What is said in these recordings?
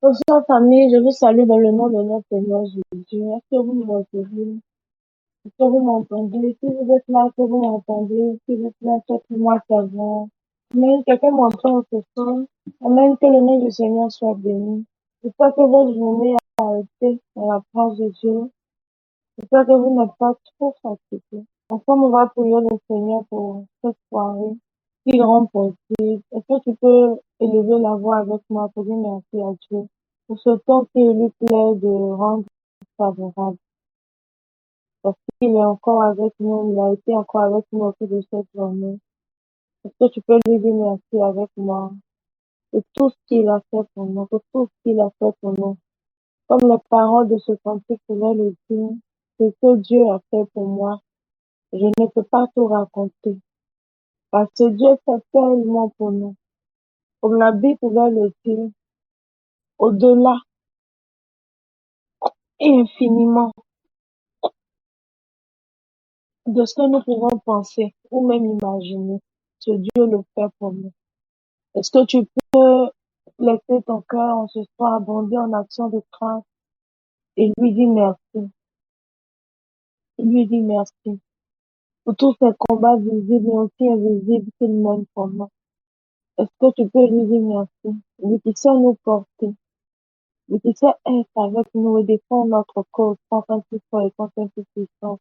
Bonsoir famille, je vous salue dans le nom de notre Seigneur Jésus. Est-ce que vous me recevez? Est-ce que vous m'entendez? Si vous êtes là, que vous m'entendez? Si vous êtes là, faites-moi savoir. Amen. Quelqu'un m'entend ce soir. Amen. Que le nom du Seigneur soit béni. J'espère que votre journée a été dans la grâce de Dieu. J'espère que vous n'êtes pas trop fatigué. Ensemble, on va prier le Seigneur pour cette soirée qui rend possible. Est-ce que tu peux élever la voix avec moi pour dire merci à Dieu pour ce temps qui lui plaît de rendre favorable? Parce qu'il est encore avec nous, il a été encore avec nous au cours de cette journée. Est-ce que tu peux lui dire merci avec moi de tout ce qu'il a fait pour nous, de tout ce qu'il a fait pour nous? Comme les paroles de ce cantique pouvaient le dire, ce que Dieu a fait pour moi, je ne peux pas tout raconter. Parce que Dieu fait tellement pour nous. Comme la Bible pouvait le dire, au-delà et infiniment de ce que nous pouvons penser ou même imaginer, ce Dieu le fait pour nous. Est-ce que tu peux laisser ton cœur en ce soir abonder en action de grâce et lui dire merci, lui dire merci pour tous ces combats visibles et aussi invisibles qu'il mène pour nous. Est-ce que tu peux lui dire merci, lui qui sait nous porter, lui qui sait être avec nous et défendre notre cause contre un plus fort et contre un plus puissant.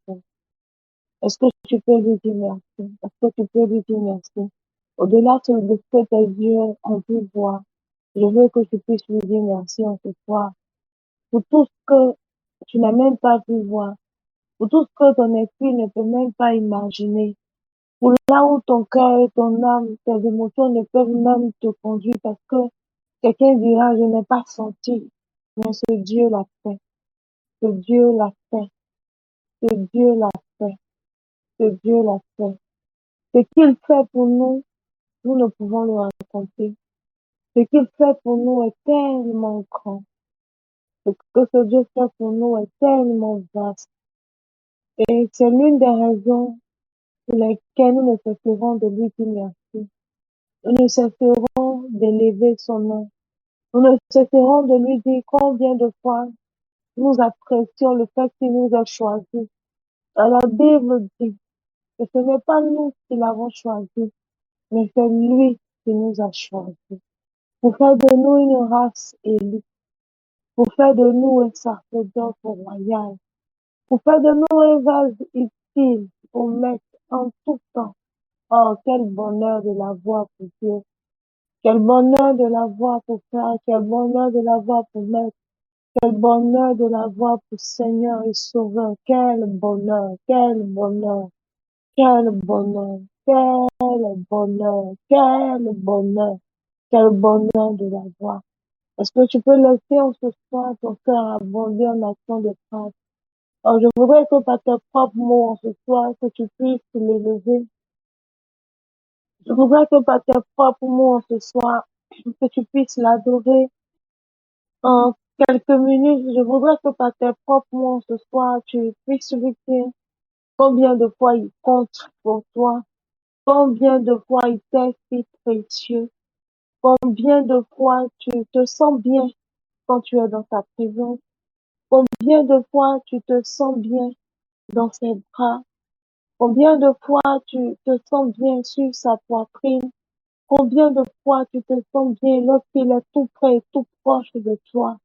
Est-ce que tu peux lui dire merci? Est-ce que tu peux lui dire merci? Au-delà de ce que tes yeux ont pu voir, je veux que tu puisses lui dire merci en ce soir pour tout ce que tu n'as même pas pu voir, pour tout ce que ton esprit ne peut même pas imaginer, pour là où ton cœur et ton âme, tes émotions ne peuvent même te conduire parce que quelqu'un dira, je n'ai pas senti, mais ce Dieu l'a fait, ce Dieu l'a fait, ce Dieu l'a fait, ce Dieu l'a fait. Ce qu'il fait pour nous, nous ne pouvons le raconter. Ce qu'il fait pour nous est tellement grand. Ce que ce Dieu fait pour nous est tellement vaste. Et c'est l'une des raisons pour lesquelles nous ne cesserons de lui dire merci. Nous ne cesserons d'élever son nom. Nous ne cesserons de lui dire combien de fois nous apprécions le fait qu'il nous a choisis. La Bible dit que ce n'est pas nous qui l'avons choisi, mais c'est lui qui nous a choisis. Pour faire de nous une race élue, pour faire de nous un sacerdoce royal, pour faire de nous un vase utile pour mettre en tout temps. Oh, quel bonheur de l'avoir pour Dieu, quel bonheur de l'avoir pour faire, quel bonheur de l'avoir pour mettre, quel bonheur de l'avoir pour Seigneur et Sauveur, quel bonheur, quel bonheur, quel bonheur, quel bonheur, quel bonheur, quel bonheur de l'avoir. Est-ce que tu peux laisser en ce soir ton cœur abonder en action de grâce? Alors, je voudrais que par tes propres mots en ce soir, que tu puisses l'élever. Je voudrais que par tes propres mots en ce soir, que tu puisses l'adorer en quelques minutes. Je voudrais que par tes propres mots en ce soir, tu puisses lui dire combien de fois il compte pour toi, combien de fois il t'est si précieux, combien de fois tu te sens bien quand tu es dans sa présence. Combien de fois tu te sens bien dans ses bras? Combien de fois tu te sens bien sur sa poitrine? Combien de fois tu te sens bien lorsqu'il est tout près et tout proche de toi?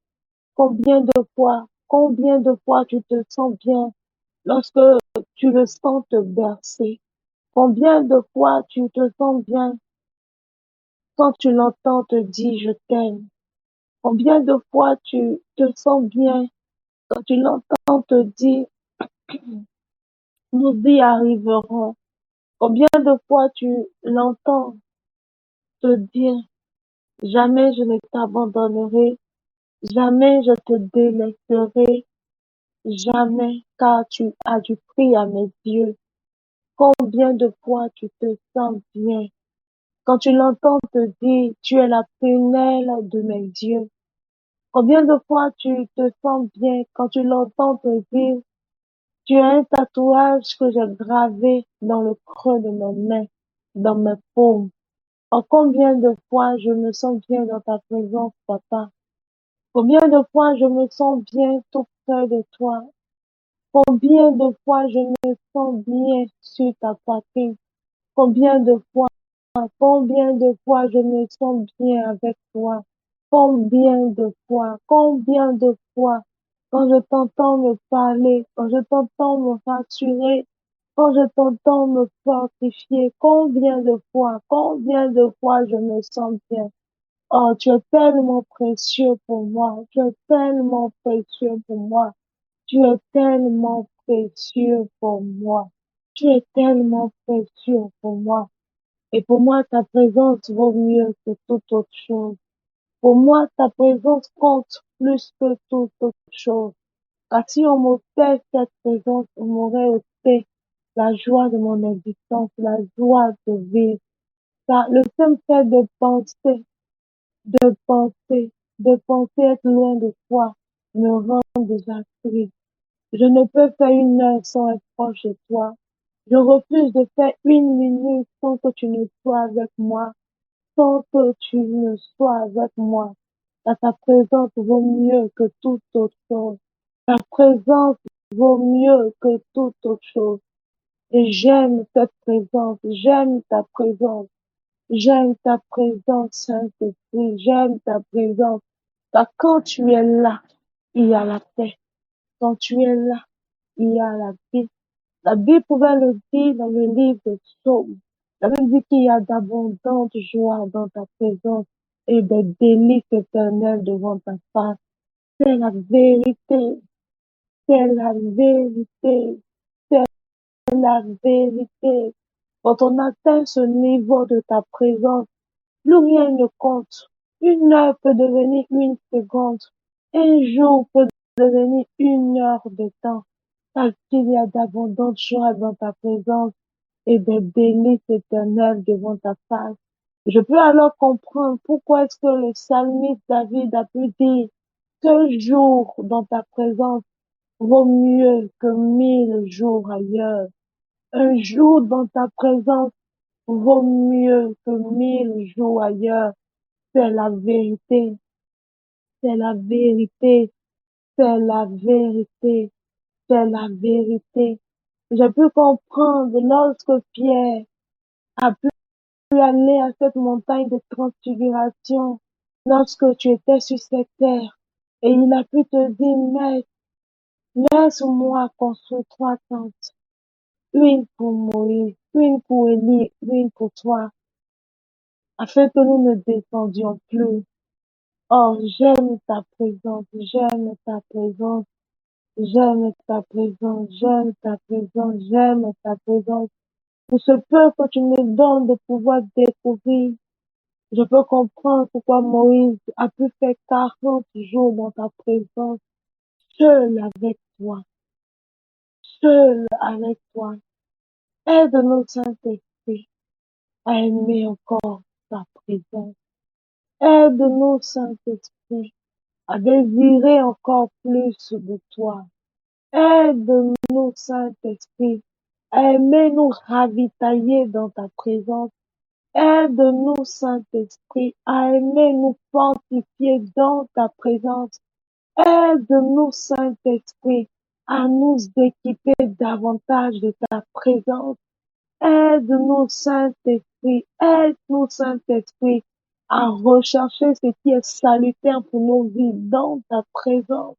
Combien de fois tu te sens bien lorsque tu le sens te bercer? Combien de fois tu te sens bien quand tu l'entends te dire je t'aime? Combien de fois tu te sens bien quand tu l'entends te dire nous y arriverons? Combien de fois tu l'entends te dire, jamais je ne t'abandonnerai, jamais je te délaisserai, jamais, car tu as du prix à mes yeux. Combien de fois tu te sens bien quand tu l'entends te dire, tu es la prunelle de mes yeux. Combien de fois tu te sens bien quand tu l'entends te dire, tu as un tatouage que j'ai gravé dans le creux de mes mains, dans mes paumes. Oh, combien de fois je me sens bien dans ta présence, papa. Combien de fois je me sens bien tout près de toi. Combien de fois je me sens bien sur ta poitrine. Combien de fois, combien de fois je me sens bien avec toi. Combien de fois, quand je t'entends me parler, quand je t'entends me rassurer, quand je t'entends me fortifier, combien de fois je me sens bien. Oh, tu es tellement précieux pour moi. Tu es tellement précieux pour moi. Tu es tellement précieux pour moi. Tu es tellement précieux pour moi. Et pour moi, ta présence vaut mieux que toute autre chose. Pour moi, ta présence compte plus que toute autre chose. Car si on m'ôtait cette présence, on m'aurait ôté la joie de mon existence, la joie de vivre. Car le simple fait de penser, de penser être loin de toi me rend déjà triste. Je ne peux faire une heure sans être proche de toi. Je refuse de faire une minute sans que tu ne sois avec moi, sans que tu ne sois avec moi. Car ta présence vaut mieux que toute autre chose. Ta présence vaut mieux que toute autre chose. Et j'aime cette présence, j'aime ta présence, j'aime ta présence, Saint-Esprit, j'aime ta présence. Car quand tu es là, il y a la paix. Quand tu es là, il y a la vie. La Bible pouvait le dire dans le livre de Psaumes. La Bible dit qu'il y a d'abondantes joies dans ta présence et des délices éternels devant ta face. C'est la vérité, c'est la vérité, c'est la vérité. Quand on atteint ce niveau de ta présence, plus rien ne compte. Une heure peut devenir une seconde. Un jour peut devenir une heure de temps. Parce qu'il y a d'abondantes joies dans ta présence et des délices éternels devant ta face. Je peux alors comprendre pourquoi est-ce que le psalmiste David a pu dire qu'un jour dans ta présence vaut mieux que 1000 jours ailleurs. Un jour dans ta présence vaut mieux que 1000 jours ailleurs. C'est la vérité, c'est la vérité, c'est la vérité, c'est la vérité. J'ai pu comprendre lorsque Pierre a pu aller à cette montagne de transfiguration lorsque tu étais sur cette terre et il a pu te dire, Maître, laisse-moi construire 3 tentes, une pour Moïse, une pour Élie, une pour toi, afin que nous ne descendions plus. Oh, j'aime ta présence, j'aime ta présence, j'aime ta présence, j'aime ta présence, j'aime ta présence. Pour ce peu que tu me donnes de pouvoir découvrir, je peux comprendre pourquoi Moïse a pu faire 40 jours dans ta présence, seul avec toi, seul avec toi. Aide-nous, Saint-Esprit, à aimer encore ta présence. Aide-nous, Saint-Esprit, à désirer encore plus de toi. Aide-nous, Saint-Esprit, à aimer nous ravitailler dans ta présence. Aide-nous, Saint-Esprit, à aimer nous fortifier dans ta présence. Aide-nous, Saint-Esprit, à nous équiper davantage de ta présence. Aide-nous, Saint-Esprit, aide-nous, Saint-Esprit, à rechercher ce qui est salutaire pour nos vies dans ta présence.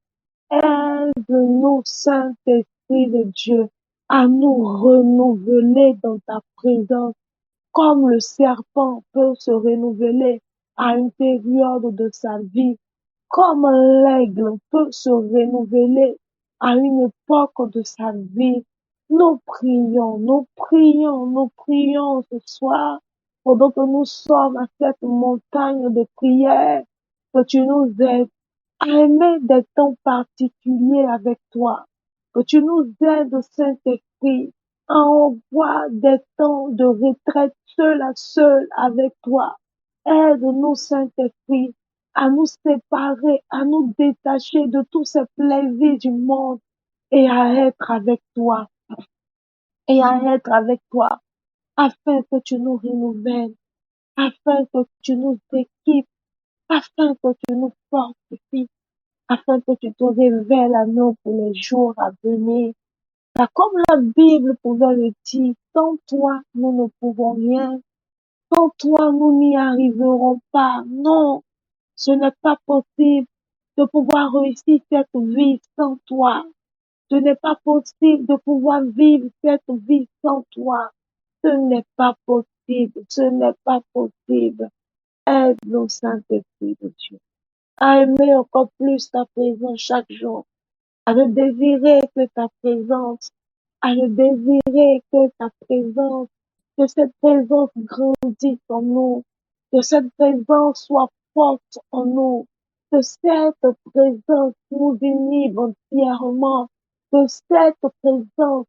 Aide-nous, Saint-Esprit de Dieu, à nous renouveler dans ta présence, comme le serpent peut se renouveler à une période de sa vie, comme l'aigle peut se renouveler à une époque de sa vie. Nous prions, nous prions, nous prions ce soir, pendant que nous sommes à cette montagne de prière, que tu nous aides à aimer des temps particuliers avec toi, que tu nous aides, Saint-Esprit, à avoir des temps de retraite seul à seul avec toi. Aide-nous, Saint-Esprit, à nous séparer, à nous détacher de tous ces plaisirs du monde et à être avec toi, et à être avec toi, afin que tu nous renouvelles, afin que tu nous équipes, afin que tu nous fortifies, afin que tu te révèles à nous pour les jours à venir. Car comme la Bible pouvait le dire, sans toi, nous ne pouvons rien. Sans toi, nous n'y arriverons pas. Non, ce n'est pas possible de pouvoir réussir cette vie sans toi. Ce n'est pas possible de pouvoir vivre cette vie sans toi. Ce n'est pas possible. Ce n'est pas possible. Aide-nous, Saint-Esprit de Dieu, à aimer encore plus ta présence chaque jour, à ne désirer que ta présence, à ne désirer que ta présence, que cette présence grandisse en nous, que cette présence soit forte en nous, que cette présence nous inhibe entièrement, que cette présence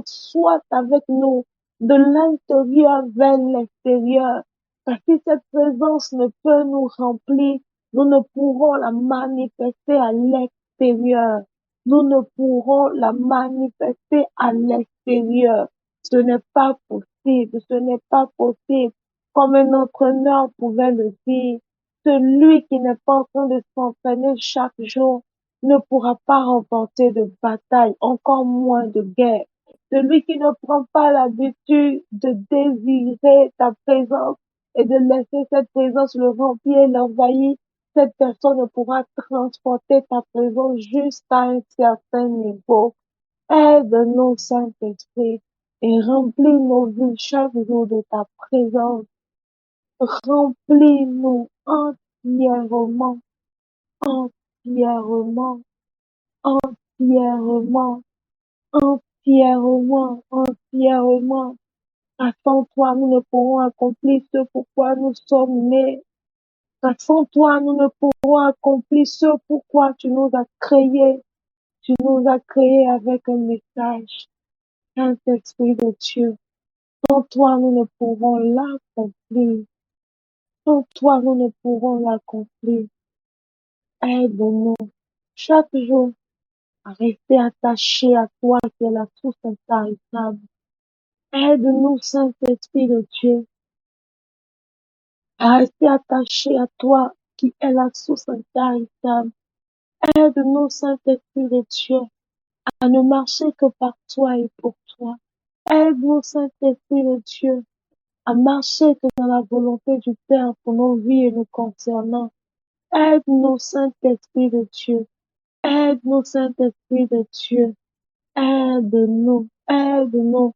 soit avec nous de l'intérieur vers l'extérieur. Parce que si cette présence ne peut nous remplir, nous ne pourrons la manifester à l'extérieur. Nous ne pourrons la manifester à l'extérieur. Ce n'est pas possible, ce n'est pas possible. Comme un entraîneur pouvait le dire, celui qui n'est pas en train de s'entraîner chaque jour ne pourra pas remporter de bataille, encore moins de guerre. Celui qui ne prend pas l'habitude de désirer ta présence et de laisser cette présence le remplir et l'envahir, cette personne ne pourra transporter ta présence jusqu'à un certain niveau. Aide-nous, Saint-Esprit, et remplis nos vies chaque jour de ta présence. Remplis-nous entièrement, entièrement, entièrement, entièrement, entièrement. Car sans toi, nous ne pourrons accomplir ce pourquoi nous sommes nés. Car sans toi, nous ne pourrons accomplir ce pourquoi tu nous as créés. Tu nous as créés avec un message. Saint-Esprit de Dieu, sans toi, nous ne pourrons l'accomplir. Sans toi, nous ne pourrons l'accomplir. Aide-nous chaque jour à rester attachés à toi qui est la source intarissable. Aide-nous, Saint-Esprit de Dieu, à rester attachés à toi qui est la source intarissable. Aide-nous, Saint-Esprit de Dieu, à ne marcher que par toi et pour toi. Aide-nous, Saint-Esprit de Dieu, à marcher que dans la volonté du Père pour nos vies et nous concernant. Aide-nous, Saint-Esprit de Dieu. Aide-nous, Saint-Esprit de Dieu. Aide-nous, aide-nous,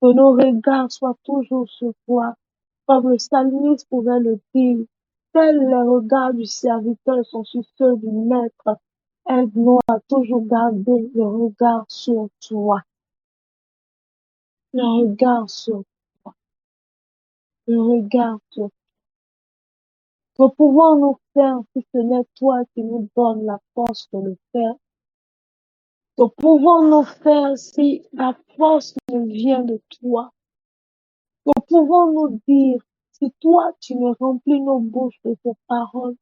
que nos regards soient toujours sur toi, comme le psalmiste pouvait le dire. Tels les regards du serviteur sont sur ceux du Maître. Aide-nous à toujours garder le regard sur toi. Le regard sur toi. Le regard sur toi. Que pouvons-nous faire si ce n'est toi qui nous donne la force de le faire? Que pouvons-nous faire si la force ne vient de toi? Que pouvons-nous dire si toi tu ne remplis nos bouches de tes paroles?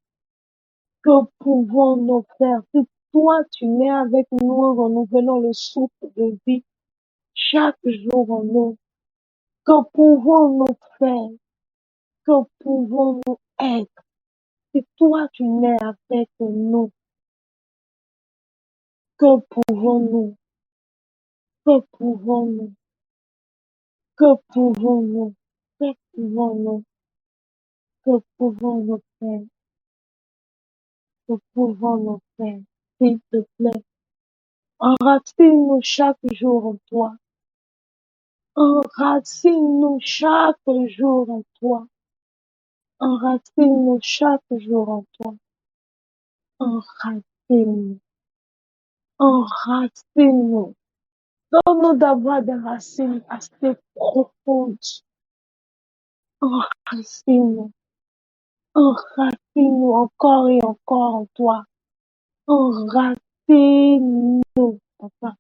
Que pouvons-nous faire si toi tu mets avec nous en renouvelant le souffle de vie chaque jour en nous? Que pouvons-nous faire? Que pouvons-nous être si toi tu n'es avec nous? Que pouvons-nous? Que pouvons-nous? Que pouvons-nous? Que pouvons-nous? Que pouvons-nous faire? Que pouvons-nous faire? S'il te plaît, enracine-nous chaque jour en toi. Enracine-nous chaque jour en toi. Enracine-nous chaque jour en toi. Enracine-nous. Enracine-nous. Donne-nous d'avoir des racines assez profondes. Enracine-nous. Enracine-nous encore et encore en toi. Enracine-nous, papa.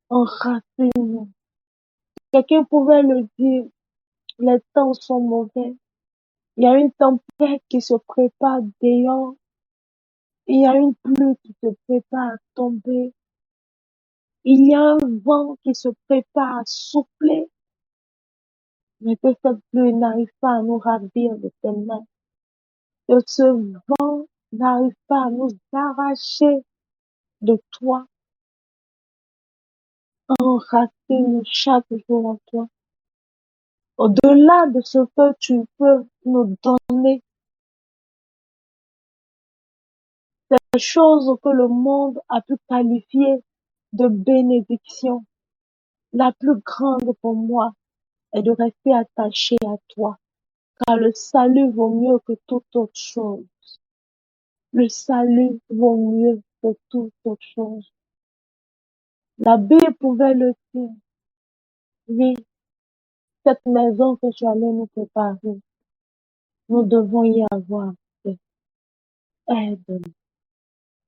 Enracine-nous. Quelqu'un pouvait le dire, les temps sont mauvais. Il y a une tempête qui se prépare dehors. Il y a une pluie qui se prépare à tomber. Il y a un vent qui se prépare à souffler. Mais que cette pluie n'arrive pas à nous ravir de tes mains. Que ce vent n'arrive pas à nous arracher de toi, enraciner chaque jour en toi. Au-delà de ce que tu peux nous donner, des choses que le monde a pu qualifier de bénédiction, la plus grande pour moi est de rester attaché à toi, car le salut vaut mieux que toute autre chose. Le salut vaut mieux que toute autre chose. La Bible pouvait le dire. Oui, cette maison que tu allais nous préparer, nous devons y avoir accès. Aide-nous,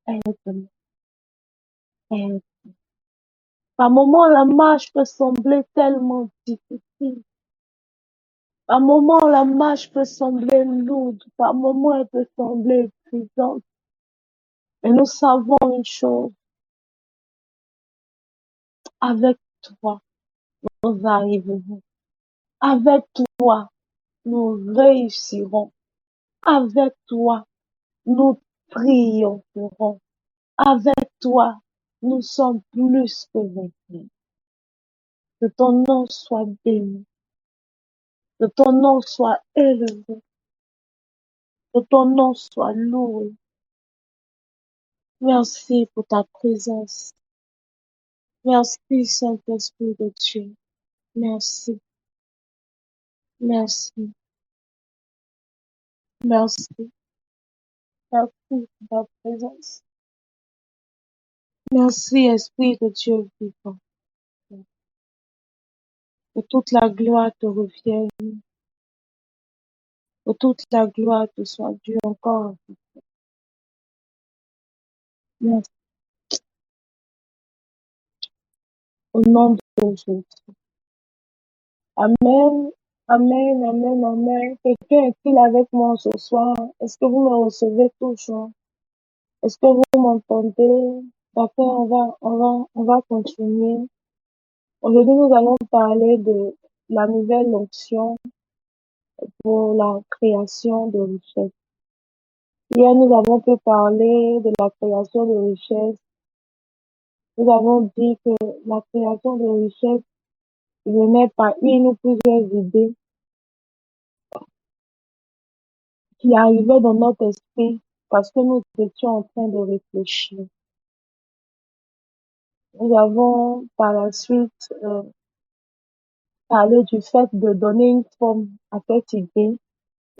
aide-nous, aide. Par moments, la marche peut sembler tellement difficile. Par moments, la marche peut sembler lourde. Par moments, elle peut sembler épuisante. Mais nous savons une chose. Avec toi, nous arriverons. Avec toi, nous réussirons. Avec toi, nous triompherons. Avec toi, nous sommes plus que vaincus. Que ton nom soit béni. Que ton nom soit élevé. Que ton nom soit loué. Merci pour ta présence. Merci, Saint-Esprit de Dieu. Merci, merci, merci. Merci pour ta présence. Merci, Esprit de Dieu vivant. Que toute la gloire te revienne. Que toute la gloire te soit due encore. Merci. Au nom de Jésus. Amen. Amen, amen, amen. Quelqu'un est-il avec moi ce soir? Est-ce que vous me recevez toujours? Est-ce que vous m'entendez? D'accord, on va continuer. Aujourd'hui, nous allons parler de la nouvelle onction pour la création de richesses. Hier, nous avons pu parler de la création de richesses. Nous avons dit que la création de richesses venait par une ou plusieurs idées qui arrivaient dans notre esprit parce que nous étions en train de réfléchir. Nous avons par la suite parlé du fait de donner une forme à cette idée,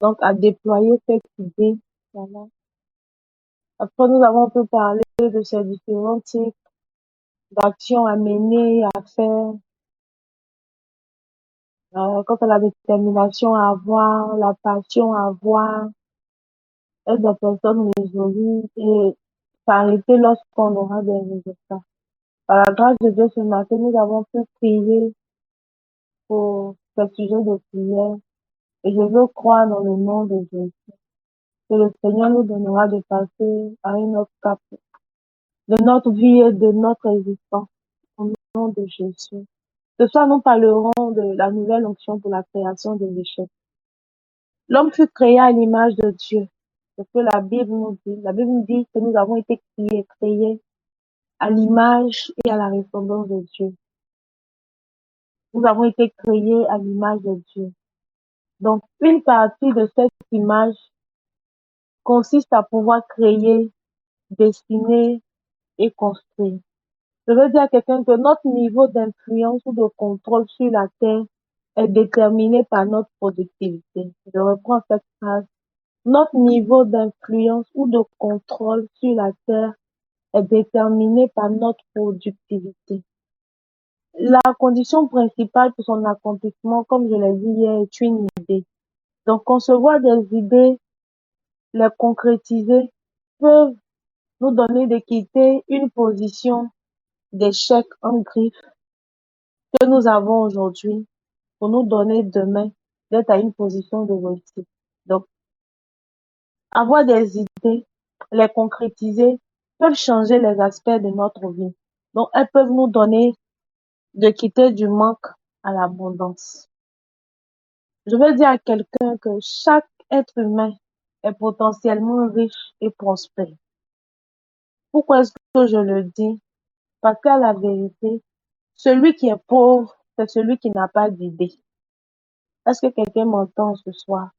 donc à déployer cette idée. Voilà. Après, nous avons pu parler de ces différents types d'actions à mener, à faire, quant à la détermination à avoir, la passion à avoir, être des personnes résolues et s'arrêter lorsqu'on aura des résultats. Par la grâce de Dieu, ce matin, nous avons pu prier pour ce sujet de prière et je veux croire dans le nom de Jésus que le Seigneur nous donnera de passer à une autre cap de notre vie et de notre existence au nom de Jésus. Ce soir, nous parlerons de la nouvelle onction pour la création de richesses. L'homme fut créé à l'image de Dieu. C'est ce que la Bible nous dit. La Bible nous dit que nous avons été créés à l'image et à la ressemblance de Dieu. Nous avons été créés à l'image de Dieu. Donc, une partie de cette image consiste à pouvoir créer, dessiner et construire. Je veux dire à quelqu'un que notre niveau d'influence ou de contrôle sur la terre est déterminé par notre productivité. Je reprends cette phrase. Notre niveau d'influence ou de contrôle sur la terre est déterminé par notre productivité. La condition principale pour son accomplissement, comme je l'ai dit hier, est une idée. Donc, concevoir des idées, les concrétiser, peuvent nous donner de quitter une position d'échec en griffe que nous avons aujourd'hui pour nous donner demain d'être à une position de réussite. Donc, avoir des idées, les concrétiser, peuvent changer les aspects de notre vie. Donc, elles peuvent nous donner de quitter du manque à l'abondance. Je veux dire à quelqu'un que chaque être humain est potentiellement riche et prospère. Pourquoi est-ce que je le dis? Parce qu'à la vérité, celui qui est pauvre, c'est celui qui n'a pas d'idée. Est-ce que quelqu'un m'entend ce soir?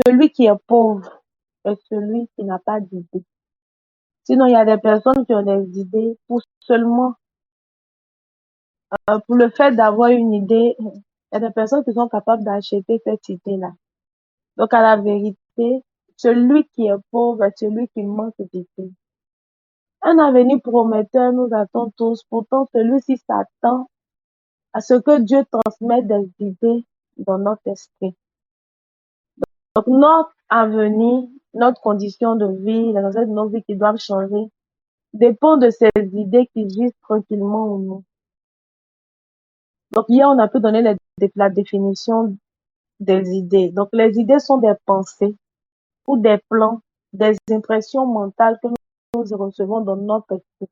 Celui qui est pauvre est celui qui n'a pas d'idée. Sinon, il y a des personnes qui ont des idées pour seulement, pour le fait d'avoir une idée, il y a des personnes qui sont capables d'acheter cette idée-là. Donc, à la vérité, celui qui est pauvre est celui qui manque d'idées. Un avenir prometteur nous attend tous, pourtant celui-ci s'attend à ce que Dieu transmette des idées dans notre esprit. Donc, notre avenir, notre condition de vie, les recettes de nos vies qui doivent changer, dépend de ces idées qui gisent tranquillement en nous. Donc, hier, on a pu donner la définition des idées. Donc, les idées sont des pensées ou des plans, des impressions mentales que nous recevons dans notre esprit.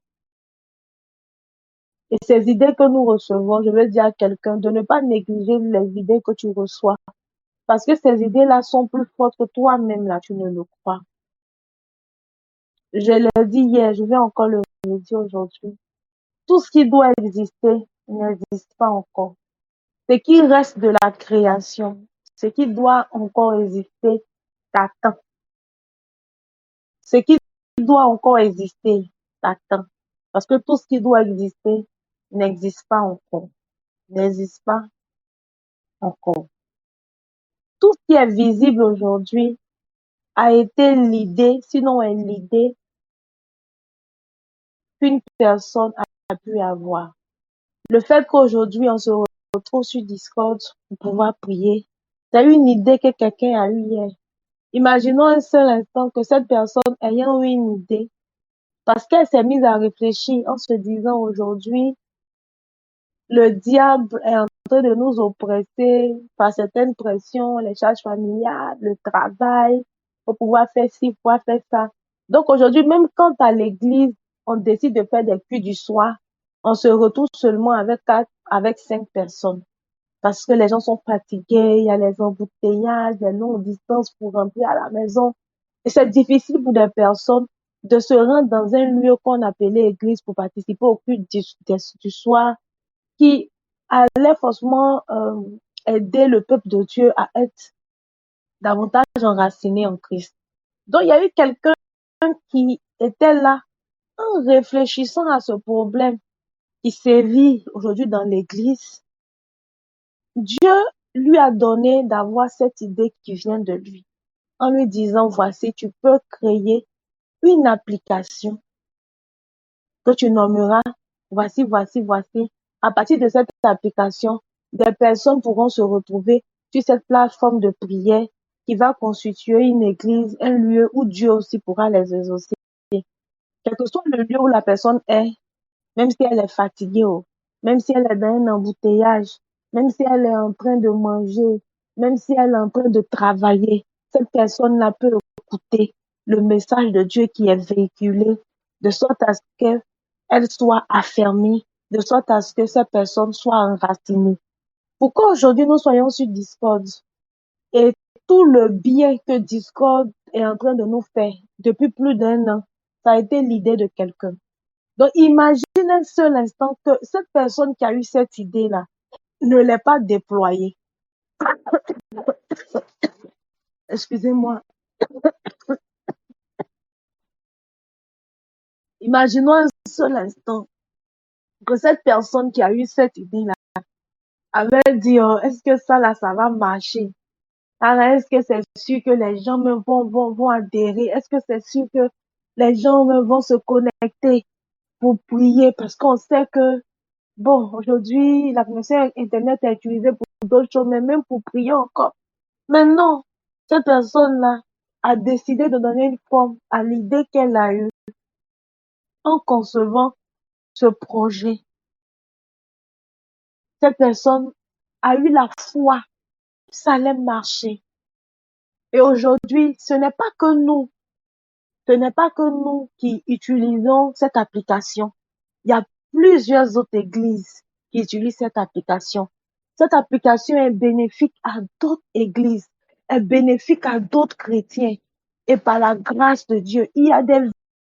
Et ces idées que nous recevons, je veux dire à quelqu'un de ne pas négliger les idées que tu reçois. Parce que ces idées-là sont plus fortes que toi-même, là, tu ne le crois. Je l'ai dit hier, je vais encore le dire aujourd'hui. Tout ce qui doit exister n'existe pas encore. Ce qui reste de la création, ce qui doit encore exister, t'attend. Ce qui doit encore exister, t'attend. Parce que tout ce qui doit exister n'existe pas encore. N'existe pas encore. Tout ce qui est visible aujourd'hui a été l'idée, sinon est l'idée qu'une personne a pu avoir. Le fait qu'aujourd'hui on se retrouve sur Discord pour pouvoir prier, c'est une idée que quelqu'un a eue hier. Imaginons un seul instant que cette personne ayant eu une idée, parce qu'elle s'est mise à réfléchir en se disant aujourd'hui, le diable est en train de nous oppresser par certaines pressions, les charges familiales, le travail, pour pouvoir faire ci, pour pouvoir faire ça. Donc aujourd'hui, même quand à l'église, on décide de faire des cuits du soir, on se retrouve seulement avec 5 personnes. Parce que les gens sont fatigués, il y a les embouteillages, les longues distances pour rentrer à la maison. Et c'est difficile pour des personnes de se rendre dans un lieu qu'on appelait église pour participer au culte du soir, qui allait forcément aider le peuple de Dieu à être davantage enraciné en Christ. Donc, il y a eu quelqu'un qui était là en réfléchissant à ce problème qui sévit aujourd'hui dans l'église. Dieu lui a donné d'avoir cette idée qui vient de lui, en lui disant, voici, tu peux créer une application que tu nommeras, voici, voici, voici. À partir de cette application, des personnes pourront se retrouver sur cette plateforme de prière qui va constituer une église, un lieu où Dieu aussi pourra les exaucer. Quel que soit le lieu où la personne est, même si elle est fatiguée, même si elle est dans un embouteillage, même si elle est en train de manger, même si elle est en train de travailler, cette personne-là peut écouter le message de Dieu qui est véhiculé, de sorte à ce qu'elle soit affermie, de sorte à ce que cette personne soit enracinée. Pourquoi aujourd'hui nous soyons sur Discord et tout le bien que Discord est en train de nous faire depuis plus d'1 an, ça a été l'idée de quelqu'un. Donc, imagine un seul instant que cette personne qui a eu cette idée-là ne l'ait pas déployée. Excusez-moi. Imaginons un seul instant que cette personne qui a eu cette idée-là avait dit, oh, est-ce que ça, là, ça va marcher? Alors, est-ce que c'est sûr que les gens me vont adhérer? Est-ce que c'est sûr que les gens me vont se connecter pour prier? Parce qu'on sait que, bon, aujourd'hui, la connexion Internet est utilisée pour d'autres choses, mais même pour prier encore. Maintenant, cette personne-là a décidé de donner une forme à l'idée qu'elle a eue en concevant ce projet. Cette personne a eu la foi que ça allait marcher. Et aujourd'hui, ce n'est pas que nous qui utilisons cette application. Il y a plusieurs autres églises qui utilisent cette application. Cette application est bénéfique à d'autres églises. est bénéfique à d'autres chrétiens. Et par la grâce de Dieu, il y a des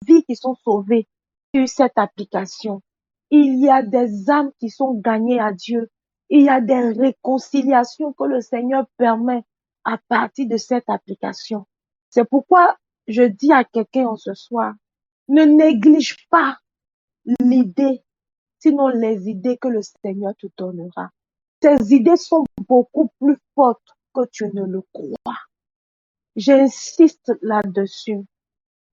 vies qui sont sauvées sur cette application. Il y a des âmes qui sont gagnées à Dieu. Il y a des réconciliations que le Seigneur permet à partir de cette application. C'est pourquoi je dis à quelqu'un en ce soir, ne néglige pas l'idée, sinon les idées que le Seigneur te donnera. Tes idées sont beaucoup plus fortes que tu ne le crois. J'insiste là-dessus.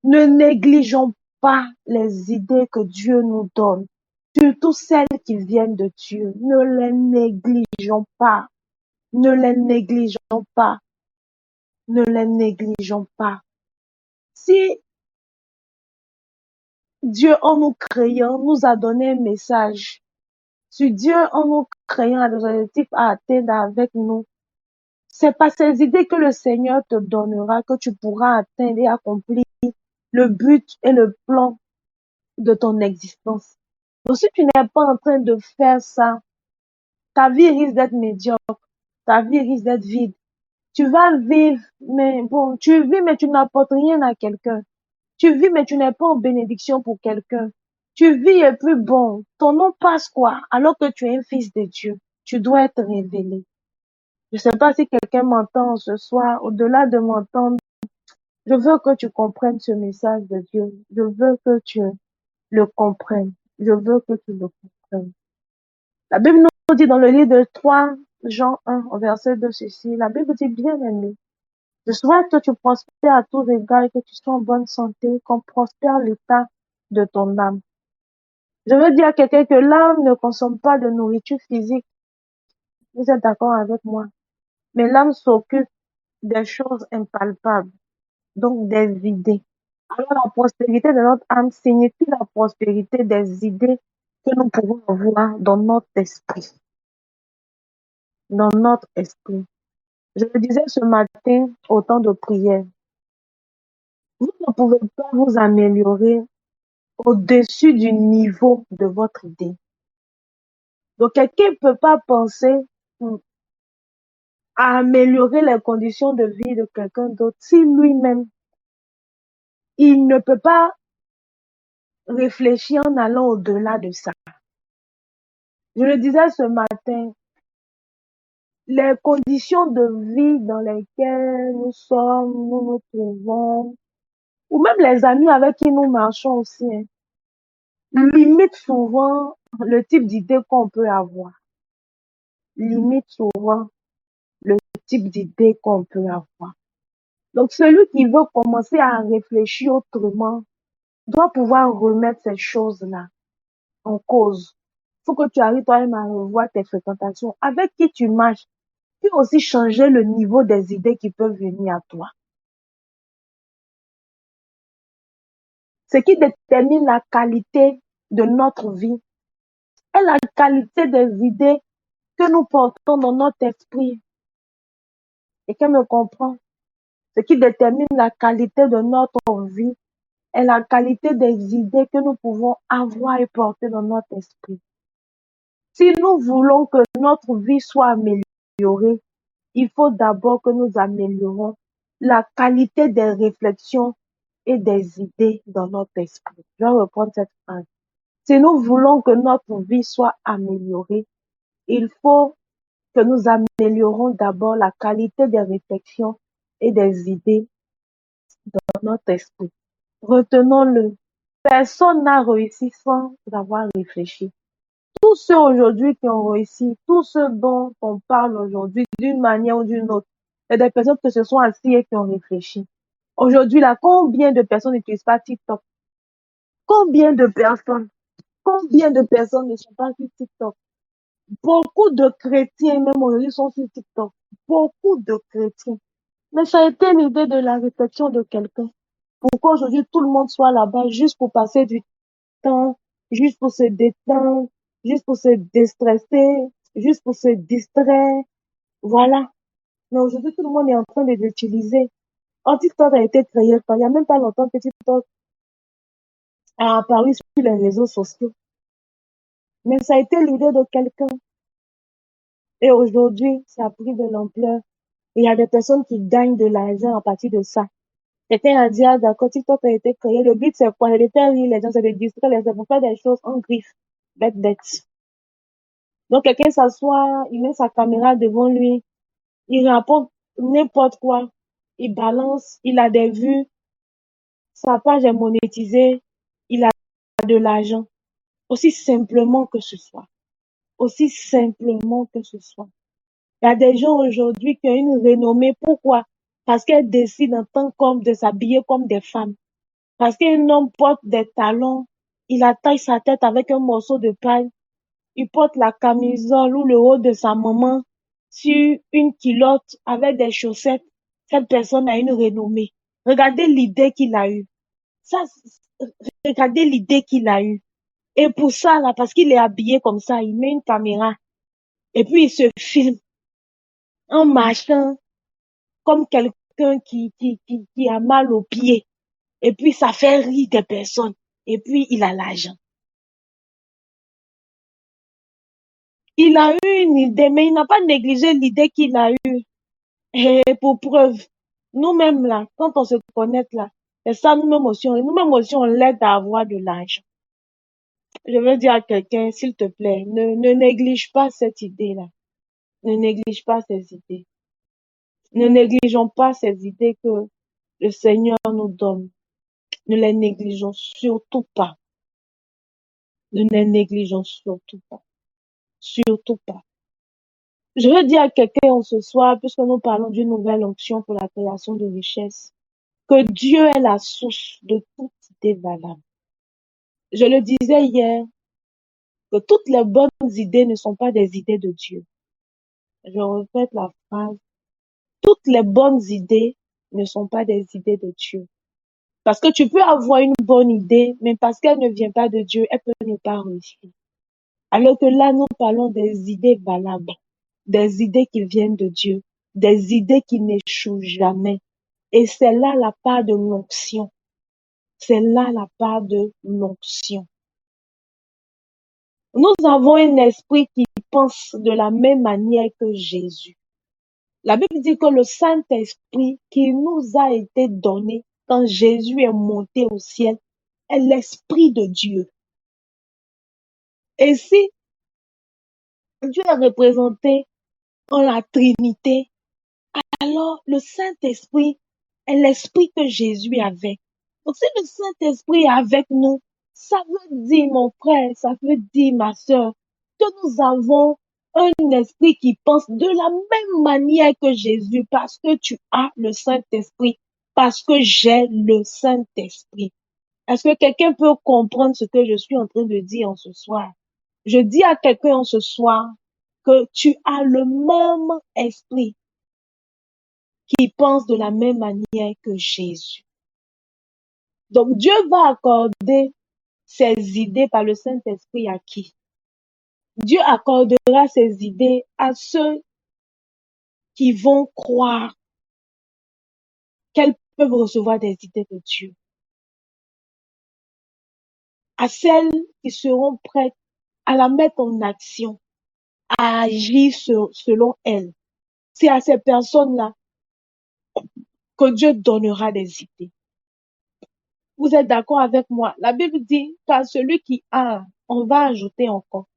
Ne négligeons pas les idées que Dieu nous donne, surtout celles qui viennent de Dieu. Ne les négligeons pas. Ne les négligeons pas. Ne les négligeons pas. Si Dieu, en nous créant, nous a donné un message, si Dieu, en nous créant, a des objectifs à atteindre avec nous, c'est par ces idées que le Seigneur te donnera que tu pourras atteindre et accomplir le but et le plan de ton existence. Donc, si tu n'es pas en train de faire ça, ta vie risque d'être médiocre, ta vie risque d'être vide. Tu vas vivre, mais bon, tu vis, mais tu n'apportes rien à quelqu'un. Tu vis, mais tu n'es pas en bénédiction pour quelqu'un. Tu vis et puis bon, ton nom passe quoi? Alors que tu es un fils de Dieu. Tu dois être révélé. Je sais pas si quelqu'un m'entend ce soir. Au-delà de m'entendre, je veux que tu comprennes ce message de Dieu. Je veux que tu le comprennes. Je veux que tu le comprennes. La Bible nous dit dans le livre de 3 Jean 1, au verset 2, ceci. La Bible dit, bien aimé, je souhaite que tu prospères à tous égards et que tu sois en bonne santé, qu'on prospère l'état de ton âme. Je veux dire à quelqu'un que l'âme ne consomme pas de nourriture physique. Vous êtes d'accord avec moi? Mais l'âme s'occupe des choses impalpables, donc des idées. Alors la prospérité de notre âme signifie la prospérité des idées que nous pouvons avoir dans notre esprit. Dans notre esprit. Je le disais ce matin au temps de prière. Vous ne pouvez pas vous améliorer au-dessus du niveau de votre idée. Donc, quelqu'un ne peut pas penser à améliorer les conditions de vie de quelqu'un d'autre si lui-même, il ne peut pas réfléchir en allant au-delà de ça. Je le disais ce matin, les conditions de vie dans lesquelles nous sommes, nous nous trouvons, ou même les amis avec qui nous marchons aussi, limite souvent le type d'idée qu'on peut avoir. Limite souvent le type d'idée qu'on peut avoir. Donc, celui qui veut commencer à réfléchir autrement doit pouvoir remettre ces choses-là en cause. Il faut que tu arrives toi-même à revoir tes fréquentations. Avec qui tu marches, puis aussi changer le niveau des idées qui peuvent venir à toi. Ce qui détermine la qualité de notre vie est la qualité des idées que nous portons dans notre esprit. Et qu'elle me comprend. Ce qui détermine la qualité de notre vie est la qualité des idées que nous pouvons avoir et porter dans notre esprit. Si nous voulons que notre vie soit améliorée, il faut d'abord que nous améliorons la qualité des réflexions et des idées dans notre esprit. Je vais reprendre cette phrase. Si nous voulons que notre vie soit améliorée, il faut que nous améliorons d'abord la qualité des réflexions et des idées dans notre esprit. Retenons-le. Personne n'a réussi sans avoir réfléchi. Tous ceux aujourd'hui qui ont réussi, tous ceux dont on parle aujourd'hui d'une manière ou d'une autre, c'est des personnes qui se sont assises et qui ont réfléchi. Aujourd'hui, là, combien de personnes n'utilisent pas TikTok? Combien de personnes? Combien de personnes ne sont pas sur TikTok? Beaucoup de chrétiens, même aujourd'hui, sont sur TikTok. Beaucoup de chrétiens. Mais ça a été l'idée de la réflexion de quelqu'un. Pourquoi aujourd'hui tout le monde soit là-bas juste pour passer du temps, juste pour se détendre, juste pour se déstresser, juste pour se distraire. Voilà. Mais aujourd'hui, tout le monde est en train de l'utiliser. TikTok a été créé il n'y a même pas longtemps que TikTok a apparu sur les réseaux sociaux. Mais ça a été l'idée de quelqu'un. Et aujourd'hui, ça a pris de l'ampleur. Il y a des personnes qui gagnent de l'argent à partir de ça. Quelqu'un a dit, ah, d'accord, TikTok a été créé. Le but, c'est quoi? C'est de faire rire les gens, c'est de distraire les gens, pour faire des choses en griffe. Bête, bête. Donc, quelqu'un s'assoit, il met sa caméra devant lui, il rapporte n'importe quoi. Il balance, il a des vues, sa page est monétisée, il a de l'argent. Aussi simplement que ce soit. Aussi simplement que ce soit. Il y a des gens aujourd'hui qui ont une renommée. Pourquoi? Parce qu'elles décident en tant qu'homme de s'habiller comme des femmes. Parce qu'un homme porte des talons, il attache sa tête avec un morceau de paille, il porte la camisole ou le haut de sa maman sur une culotte avec des chaussettes. Cette personne a une renommée. Regardez l'idée qu'il a eue. Ça, regardez l'idée qu'il a eue. Et pour ça, là, parce qu'il est habillé comme ça, il met une caméra et puis il se filme en marchant comme quelqu'un qui a mal aux pieds. Et puis ça fait rire des personnes. Et puis il a l'argent. Il a eu une idée, mais il n'a pas négligé l'idée qu'il a eue. Et pour preuve, nous-mêmes là, quand on se connecte là, c'est ça nous-mêmes aussi, on l'aide à avoir de l'argent. Je veux dire à quelqu'un, s'il te plaît, ne néglige pas cette idée-là. Ne néglige pas ces idées. Ne négligeons pas ces idées que le Seigneur nous donne. Ne les négligeons surtout pas. Ne les négligeons surtout pas. Surtout pas. Je veux dire à quelqu'un ce soir, puisque nous parlons d'une nouvelle onction pour la création de richesses, que Dieu est la source de toute idée valable. Je le disais hier, que toutes les bonnes idées ne sont pas des idées de Dieu. Je répète la phrase. Toutes les bonnes idées ne sont pas des idées de Dieu. Parce que tu peux avoir une bonne idée, mais parce qu'elle ne vient pas de Dieu, elle peut ne pas réussir. Alors que là, nous parlons des idées valables, des idées qui viennent de Dieu, des idées qui n'échouent jamais. Et c'est là la part de l'onction. C'est là la part de l'onction. Nous avons un esprit qui pense de la même manière que Jésus. La Bible dit que le Saint-Esprit qui nous a été donné quand Jésus est monté au ciel est l'Esprit de Dieu. Et si Dieu est représenté en la Trinité, alors le Saint-Esprit est l'Esprit que Jésus avait. Donc si le Saint-Esprit est avec nous, ça veut dire, mon frère, ça veut dire, ma sœur, que nous avons un esprit qui pense de la même manière que Jésus, parce que tu as le Saint-Esprit, parce que j'ai le Saint-Esprit. Est-ce que quelqu'un peut comprendre ce que je suis en train de dire en ce soir? Je dis à quelqu'un en ce soir que tu as le même esprit qui pense de la même manière que Jésus. Donc Dieu va accorder ses idées par le Saint-Esprit à qui? Dieu accordera ses idées à ceux qui vont croire qu'elles peuvent recevoir des idées de Dieu. À celles qui seront prêtes à la mettre en action, à agir selon elles. C'est à ces personnes-là que Dieu donnera des idées. Vous êtes d'accord avec moi? La Bible dit qu'à celui qui a, on va ajouter encore.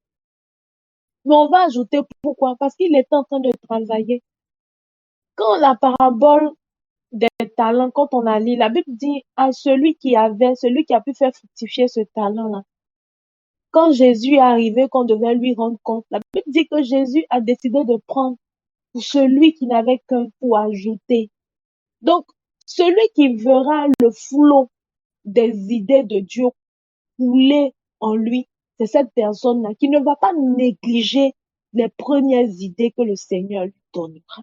Mais on va ajouter pourquoi? Parce qu'il est en train de travailler. Quand la parabole des talents, quand on a lu, la Bible dit à celui qui a pu faire fructifier ce talent-là. Quand Jésus est arrivé, qu'on devait lui rendre compte, la Bible dit que Jésus a décidé de prendre pour celui qui n'avait qu'un pour ajouter. Donc, celui qui verra le flot des idées de Dieu couler en lui, c'est cette personne-là qui ne va pas négliger les premières idées que le Seigneur lui donnera.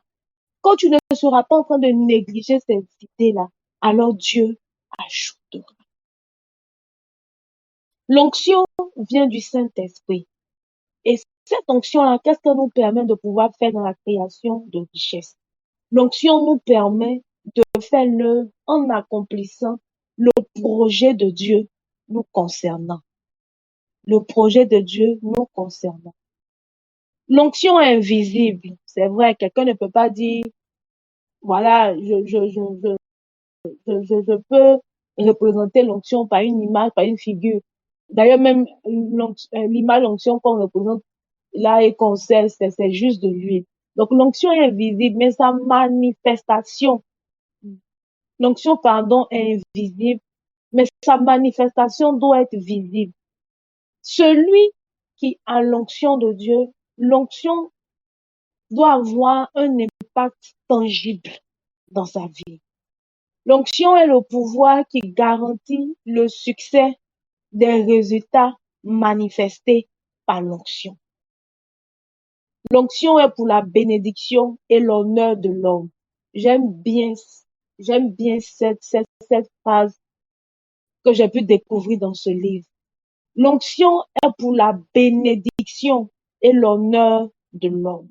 Quand tu ne seras pas en train de négliger ces idées-là, alors Dieu ajoutera. L'onction vient du Saint-Esprit. Et cette onction-là, qu'est-ce qu'elle nous permet de pouvoir faire dans la création de richesse? L'onction nous permet de faire l'œuvre en accomplissant le projet de Dieu nous concernant. Le projet de Dieu nous concernant. L'onction est invisible. C'est vrai, quelqu'un ne peut pas dire voilà, je peux représenter l'onction par une image, par une figure. D'ailleurs, même l'image l'onction qu'on représente là et qu'on sait, c'est juste de l'huile. Donc, l'onction est invisible, mais sa manifestation, l'onction, pardon, est invisible, mais sa manifestation doit être visible. Celui qui a l'onction de Dieu, l'onction doit avoir un impact tangible dans sa vie. L'onction est le pouvoir qui garantit le succès des résultats manifestés par l'onction. L'onction est pour la bénédiction et l'honneur de l'homme. J'aime bien cette phrase que j'ai pu découvrir dans ce livre. L'onction est pour la bénédiction et l'honneur de l'homme.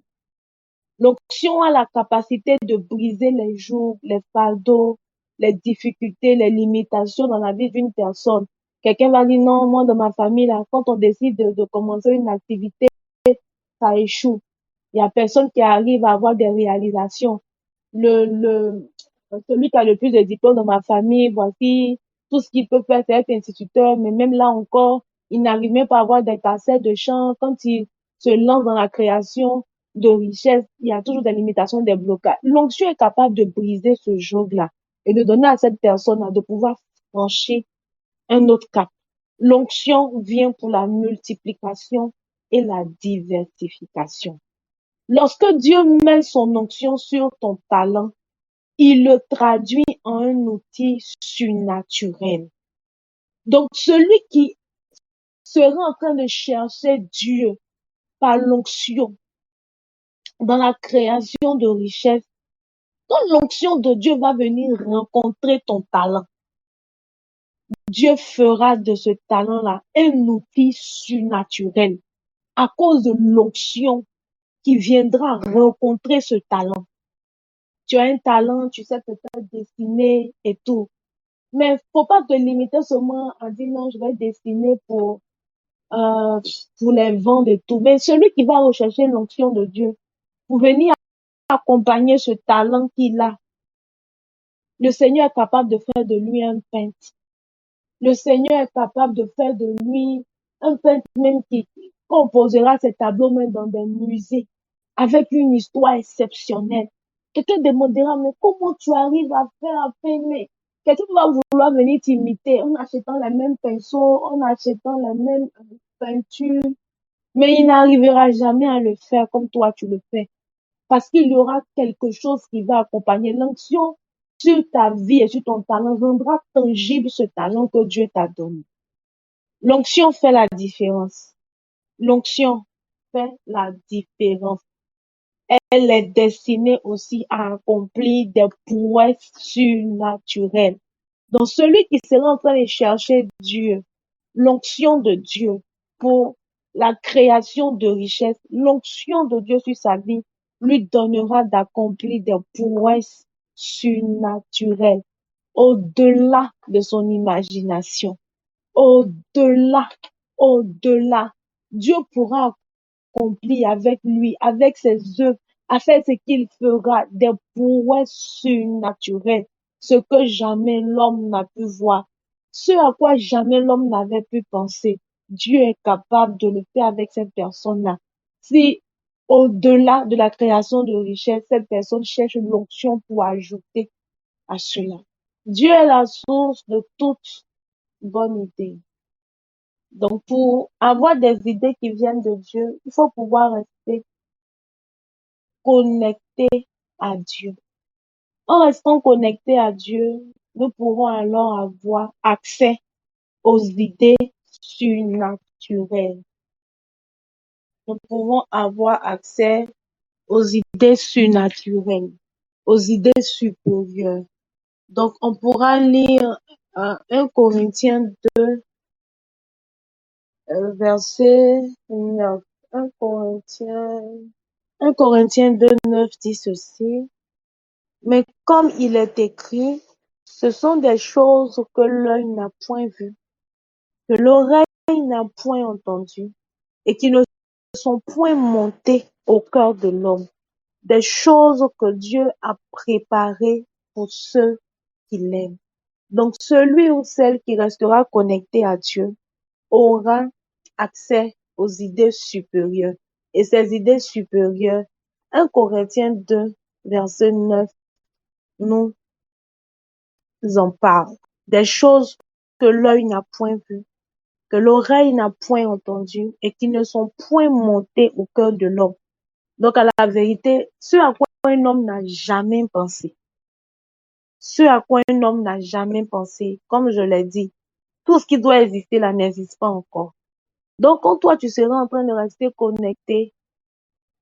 L'onction a la capacité de briser les jougs, les fardeaux, les difficultés, les limitations dans la vie d'une personne. Quelqu'un va dire non, moi dans ma famille, là, quand on décide de commencer une activité, ça échoue. Il y a personne qui arrive à avoir des réalisations. Celui qui a le plus de diplômes dans ma famille, voici tout ce qu'il peut faire, c'est être instituteur, mais même là encore, il n'arrive même pas à avoir des cassettes de chant. Quand il se lance dans la création de richesse, il y a toujours des limitations, des blocages. L'onction est capable de briser ce joug-là et de donner à cette personne-là de pouvoir franchir un autre cap. L'onction vient pour la multiplication et la diversification. Lorsque Dieu met son onction sur ton talent, il le traduit en un outil surnaturel. Donc, celui qui sera en train de chercher Dieu par l'onction dans la création de richesses, quand l'onction de Dieu va venir rencontrer ton talent, Dieu fera de ce talent-là un outil surnaturel à cause de l'onction qui viendra rencontrer ce talent. Tu as un talent, tu sais peut-être dessiner et tout. Mais faut pas te limiter seulement à dire non, je vais dessiner pour les vendre et tout. Mais celui qui va rechercher l'onction de Dieu pour venir accompagner ce talent qu'il a, le Seigneur est capable de faire de lui un peintre. Le Seigneur est capable de faire de lui un peintre même qui composera ses tableaux même dans des musées avec une histoire exceptionnelle. Quelqu'un demandera, mais comment tu arrives à faire, à peindre? Quelqu'un va vouloir venir t'imiter en achetant les mêmes pinceaux, en achetant les mêmes peintures, mais il n'arrivera jamais à le faire comme toi tu le fais. Parce qu'il y aura quelque chose qui va accompagner l'onction sur ta vie et sur ton talent, rendra tangible ce talent que Dieu t'a donné. L'onction fait la différence. L'onction fait la différence. Elle est destinée aussi à accomplir des prouesses surnaturelles. Donc, celui qui sera en train de chercher Dieu, l'onction de Dieu pour la création de richesses, l'onction de Dieu sur sa vie lui donnera d'accomplir des prouesses surnaturelles au-delà de son imagination, au-delà, au-delà. Dieu pourra accomplir avec lui, avec ses œuvres, à faire ce qu'il fera, des prouesses surnaturelles, ce que jamais l'homme n'a pu voir, ce à quoi jamais l'homme n'avait pu penser. Dieu est capable de le faire avec cette personne-là. Si, au-delà de la création de richesse, cette personne cherche l'onction pour ajouter à cela. Dieu est la source de toute bonne idée. Donc, pour avoir des idées qui viennent de Dieu, il faut pouvoir rester connecté à Dieu. En restant connecté à Dieu, nous pourrons alors avoir accès aux idées surnaturelles. Nous pouvons avoir accès aux idées surnaturelles, aux idées supérieures. Donc, on pourra lire 1 Corinthiens 2, verset 9. 1 Corinthiens, 1 Corinthiens 2, 9 dit ceci. Mais comme il est écrit, ce sont des choses que l'œil n'a point vues, que l'oreille n'a point entendues, et qui ne sont point montées au cœur de l'homme. des choses que Dieu a préparées pour ceux qui l'aiment. Donc, celui ou celle qui restera connecté à Dieu aura accès aux idées supérieures. Et ces idées supérieures, 1 Corinthiens 2, verset 9, nous en parle. Des choses que l'œil n'a point vues, que l'oreille n'a point entendues et qui ne sont point montées au cœur de l'homme. Donc, à la vérité, ce à quoi un homme n'a jamais pensé, ce à quoi un homme n'a jamais pensé, comme je l'ai dit, tout ce qui doit exister là n'existe pas encore. Donc, quand toi, tu seras en train de rester connecté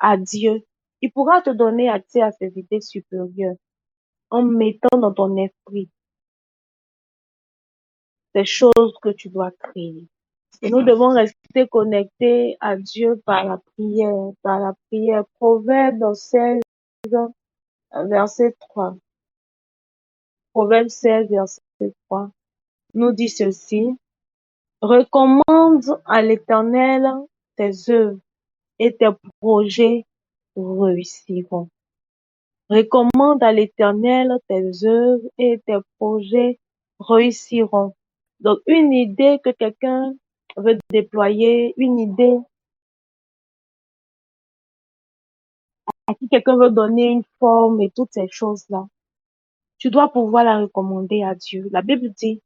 à Dieu, il pourra te donner accès à ces idées supérieures en mettant dans ton esprit des choses que tu dois créer. Et nous devons rester connectés à Dieu par la prière, par la prière. Proverbe 16, verset 3. Proverbe 16, verset 3 nous dit ceci. Recommande à l'Éternel tes œuvres et tes projets réussiront. Recommande à l'Éternel tes œuvres et tes projets réussiront. Donc, une idée que quelqu'un veut déployer, une idée à qui quelqu'un veut donner une forme et toutes ces choses-là, tu dois pouvoir la recommander à Dieu. La Bible dit,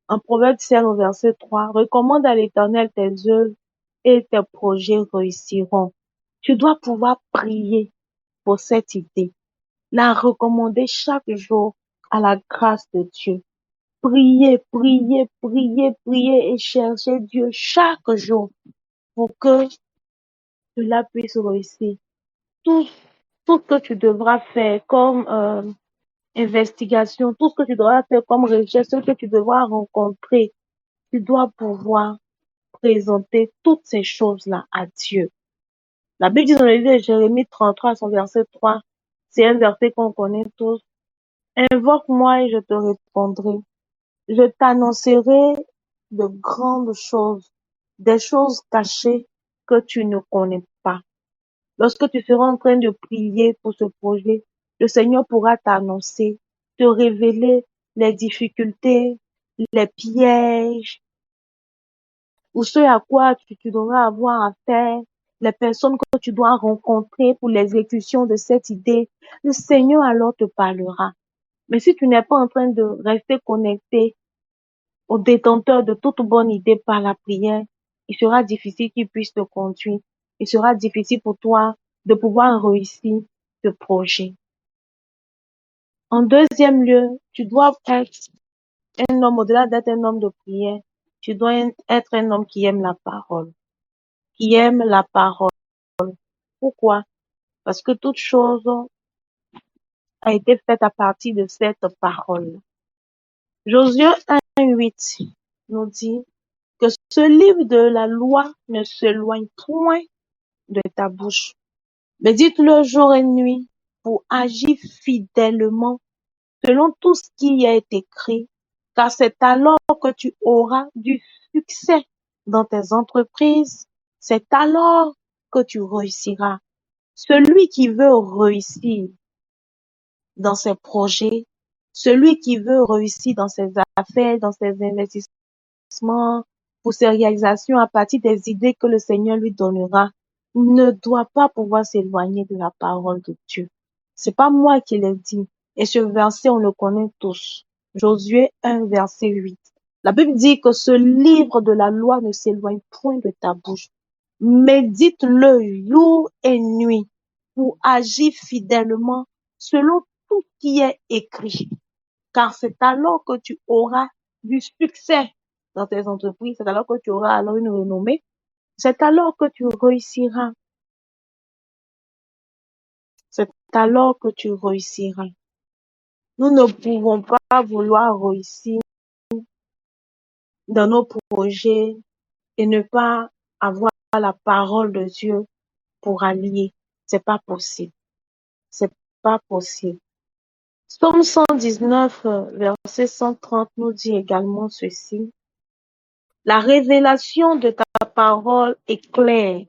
en Proverbe 16, au verset 3, recommande à l'Éternel tes œuvres et tes projets réussiront. Tu dois pouvoir prier pour cette idée, la recommander chaque jour à la grâce de Dieu. Prier, prier, prier, prier et chercher Dieu chaque jour pour que cela puisse réussir. Tout, tout ce que tu devras faire comme investigation, tout ce que tu devras faire comme recherche, ce que tu devras rencontrer, tu dois pouvoir présenter toutes ces choses-là à Dieu. La Bible dit dans le livre de Jérémie 33, son verset 3, c'est un verset qu'on connaît tous. Invoque-moi et je te répondrai. Je t'annoncerai de grandes choses, des choses cachées que tu ne connais pas. Lorsque tu seras en train de prier pour ce projet, le Seigneur pourra t'annoncer, te révéler les difficultés, les pièges, ou ce à quoi tu devras avoir à faire, les personnes que tu dois rencontrer pour l'exécution de cette idée. Le Seigneur alors te parlera. Mais si tu n'es pas en train de rester connecté au détenteur de toute bonne idée par la prière, il sera difficile qu'il puisse te conduire. Il sera difficile pour toi de pouvoir réussir ce projet. En deuxième lieu, tu dois être un homme, au-delà d'être un homme de prière, tu dois être un homme qui aime la parole. Qui aime la parole. Pourquoi? Parce que toute chose a été faite à partir de cette parole. Josué 1:8 nous dit que ce livre de la loi ne s'éloigne point de ta bouche. Mais dites-le jour et nuit pour agir fidèlement selon tout ce qui y est écrit, car c'est alors que tu auras du succès dans tes entreprises. C'est alors que tu réussiras. Celui qui veut réussir dans ses projets, celui qui veut réussir dans ses affaires, dans ses investissements, pour ses réalisations à partir des idées que le Seigneur lui donnera, ne doit pas pouvoir s'éloigner de la parole de Dieu. C'est pas moi qui l'ai dit. Et ce verset, on le connaît tous. Josué 1, verset 8. La Bible dit que ce livre de la loi ne s'éloigne point de ta bouche. Médite-le jour et nuit pour agir fidèlement selon tout ce qui est écrit. Car c'est alors que tu auras du succès dans tes entreprises, c'est alors que tu auras alors une renommée, c'est alors que tu réussiras. C'est alors que tu réussiras. Nous ne pouvons pas vouloir réussir dans nos projets et ne pas avoir la parole de Dieu pour allier. C'est pas possible. C'est pas possible. Psaume 119, verset 130 nous dit également ceci. La révélation de ta parole est claire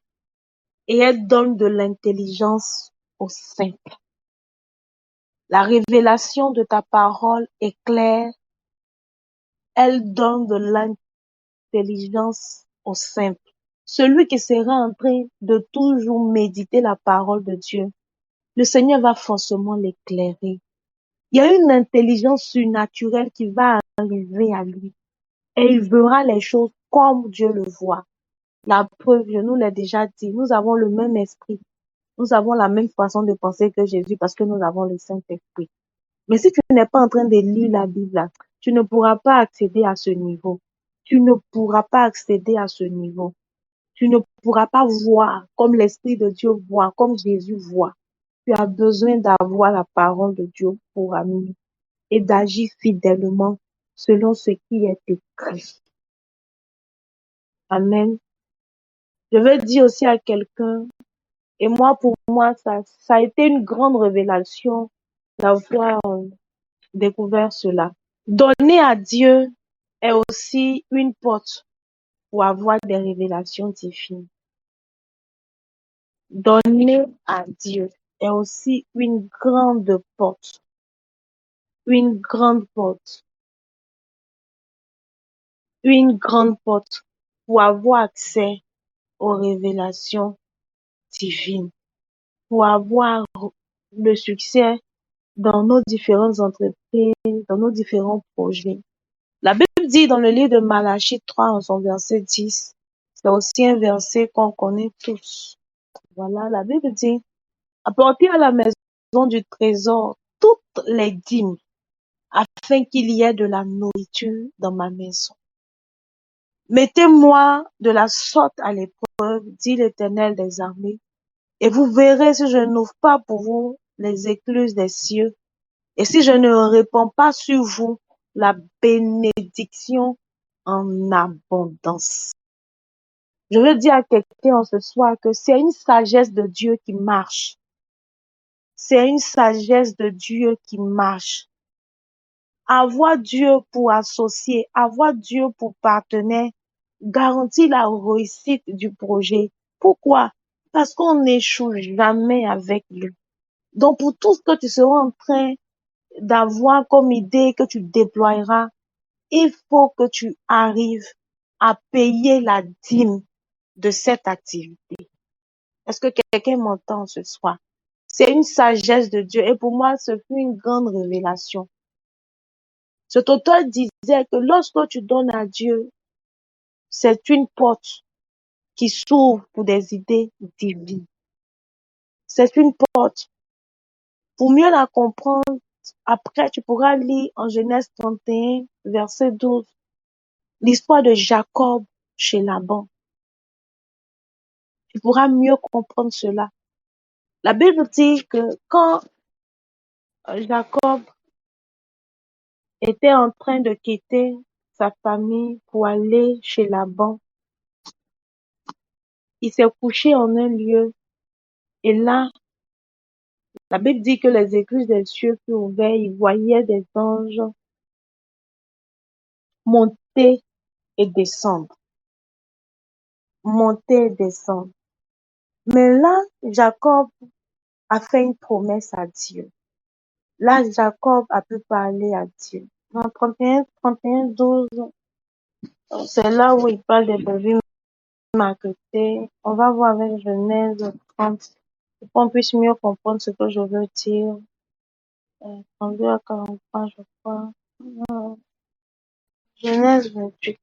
et elle donne de l'intelligence aux simples. La révélation de ta parole est claire. Elle donne de l'intelligence au simple. Celui qui sera en train de toujours méditer la parole de Dieu, le Seigneur va forcément l'éclairer. Il y a une intelligence surnaturelle qui va arriver à lui et il verra les choses comme Dieu le voit. La preuve, je nous l'ai déjà dit, nous avons le même esprit. Nous avons la même façon de penser que Jésus parce que nous avons le Saint-Esprit. Mais si tu n'es pas en train de lire la Bible, tu ne pourras pas accéder à ce niveau. Tu ne pourras pas accéder à ce niveau. Tu ne pourras pas voir comme l'Esprit de Dieu voit, comme Jésus voit. Tu as besoin d'avoir la parole de Dieu pour ami et d'agir fidèlement selon ce qui est écrit. Amen. Je veux dire aussi à quelqu'un, et moi, pour moi, ça a été une grande révélation d'avoir découvert cela. Donner à Dieu est aussi une porte pour avoir des révélations divines. Donner à Dieu est aussi une grande porte. Une grande porte. Une grande porte pour avoir accès aux révélations divines, pour avoir le succès dans nos différentes entreprises, dans nos différents projets. La Bible dit dans le livre de Malachie 3, en son verset 10, c'est aussi un verset qu'on connaît tous. Voilà, la Bible dit, apportez à la maison du trésor toutes les dîmes, afin qu'il y ait de la nourriture dans ma maison. Mettez-moi de la sorte à l'épreuve, dit l'Éternel des armées, et vous verrez si je n'ouvre pas pour vous les écluses des cieux, et si je ne répands pas sur vous la bénédiction en abondance. Je veux dire à quelqu'un ce soir que c'est une sagesse de Dieu qui marche. C'est une sagesse de Dieu qui marche. Avoir Dieu pour associé, avoir Dieu pour partenaire, garantit la réussite du projet. Pourquoi? Parce qu'on n'échoue jamais avec lui. Donc, pour tout ce que tu seras en train d'avoir comme idée que tu déploieras, il faut que tu arrives à payer la dîme de cette activité. Est-ce que quelqu'un m'entend ce soir? C'est une sagesse de Dieu et pour moi, ce fut une grande révélation. Cet auteur disait que lorsque tu donnes à Dieu, c'est une porte qui s'ouvre pour des idées divines. C'est une porte. Pour mieux la comprendre, après, tu pourras lire en Genèse 31, verset 12, l'histoire de Jacob chez Laban. Tu pourras mieux comprendre cela. La Bible dit que quand Jacob était en train de quitter sa famille pour aller chez Laban, il s'est couché en un lieu et là, la Bible dit que les écluses des cieux furent ouvertes, il voyait des anges monter et descendre. Monter et descendre. Mais là, Jacob a fait une promesse à Dieu. Là, Jacob a pu parler à Dieu. Dans 31, 12, c'est là où il parle des brebis marquetées. On va voir avec Genèse 30 pour qu'on puisse mieux comprendre ce que je veux dire. 32 à 43, je crois. Genèse 28.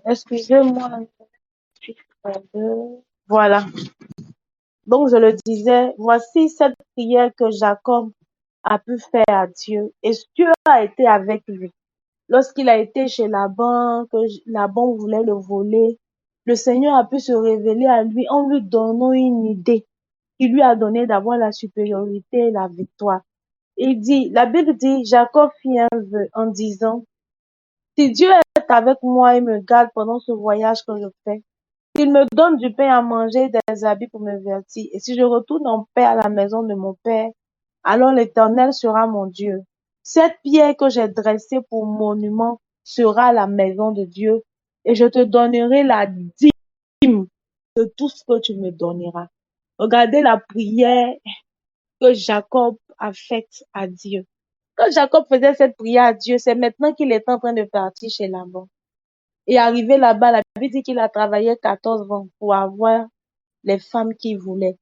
Excusez-moi, 28, 32. Voilà. Donc, je le disais, voici cette prière que Jacob a pu faire à Dieu. Et Dieu a été avec lui. Lorsqu'il a été chez Laban, que Laban voulait le voler, le Seigneur a pu se révéler à lui en lui donnant une idée qui lui a donné d'avoir la supériorité et la victoire. Il dit, la Bible dit, Jacob fit un vœu en disant, si Dieu est avec moi et me garde pendant ce voyage que je fais, s'il me donne du pain à manger, des habits pour me vêtir, et si je retourne en paix à la maison de mon Père, alors l'Éternel sera mon Dieu. Cette pierre que j'ai dressée pour monument sera la maison de Dieu, et je te donnerai la dîme de tout ce que tu me donneras. Regardez la prière que Jacob a faite à Dieu. Quand Jacob faisait cette prière à Dieu, c'est maintenant qu'il est en train de partir chez Laban. Et arrivé là-bas, la Bible dit qu'il a travaillé 14 ans pour avoir les femmes qu'il voulait.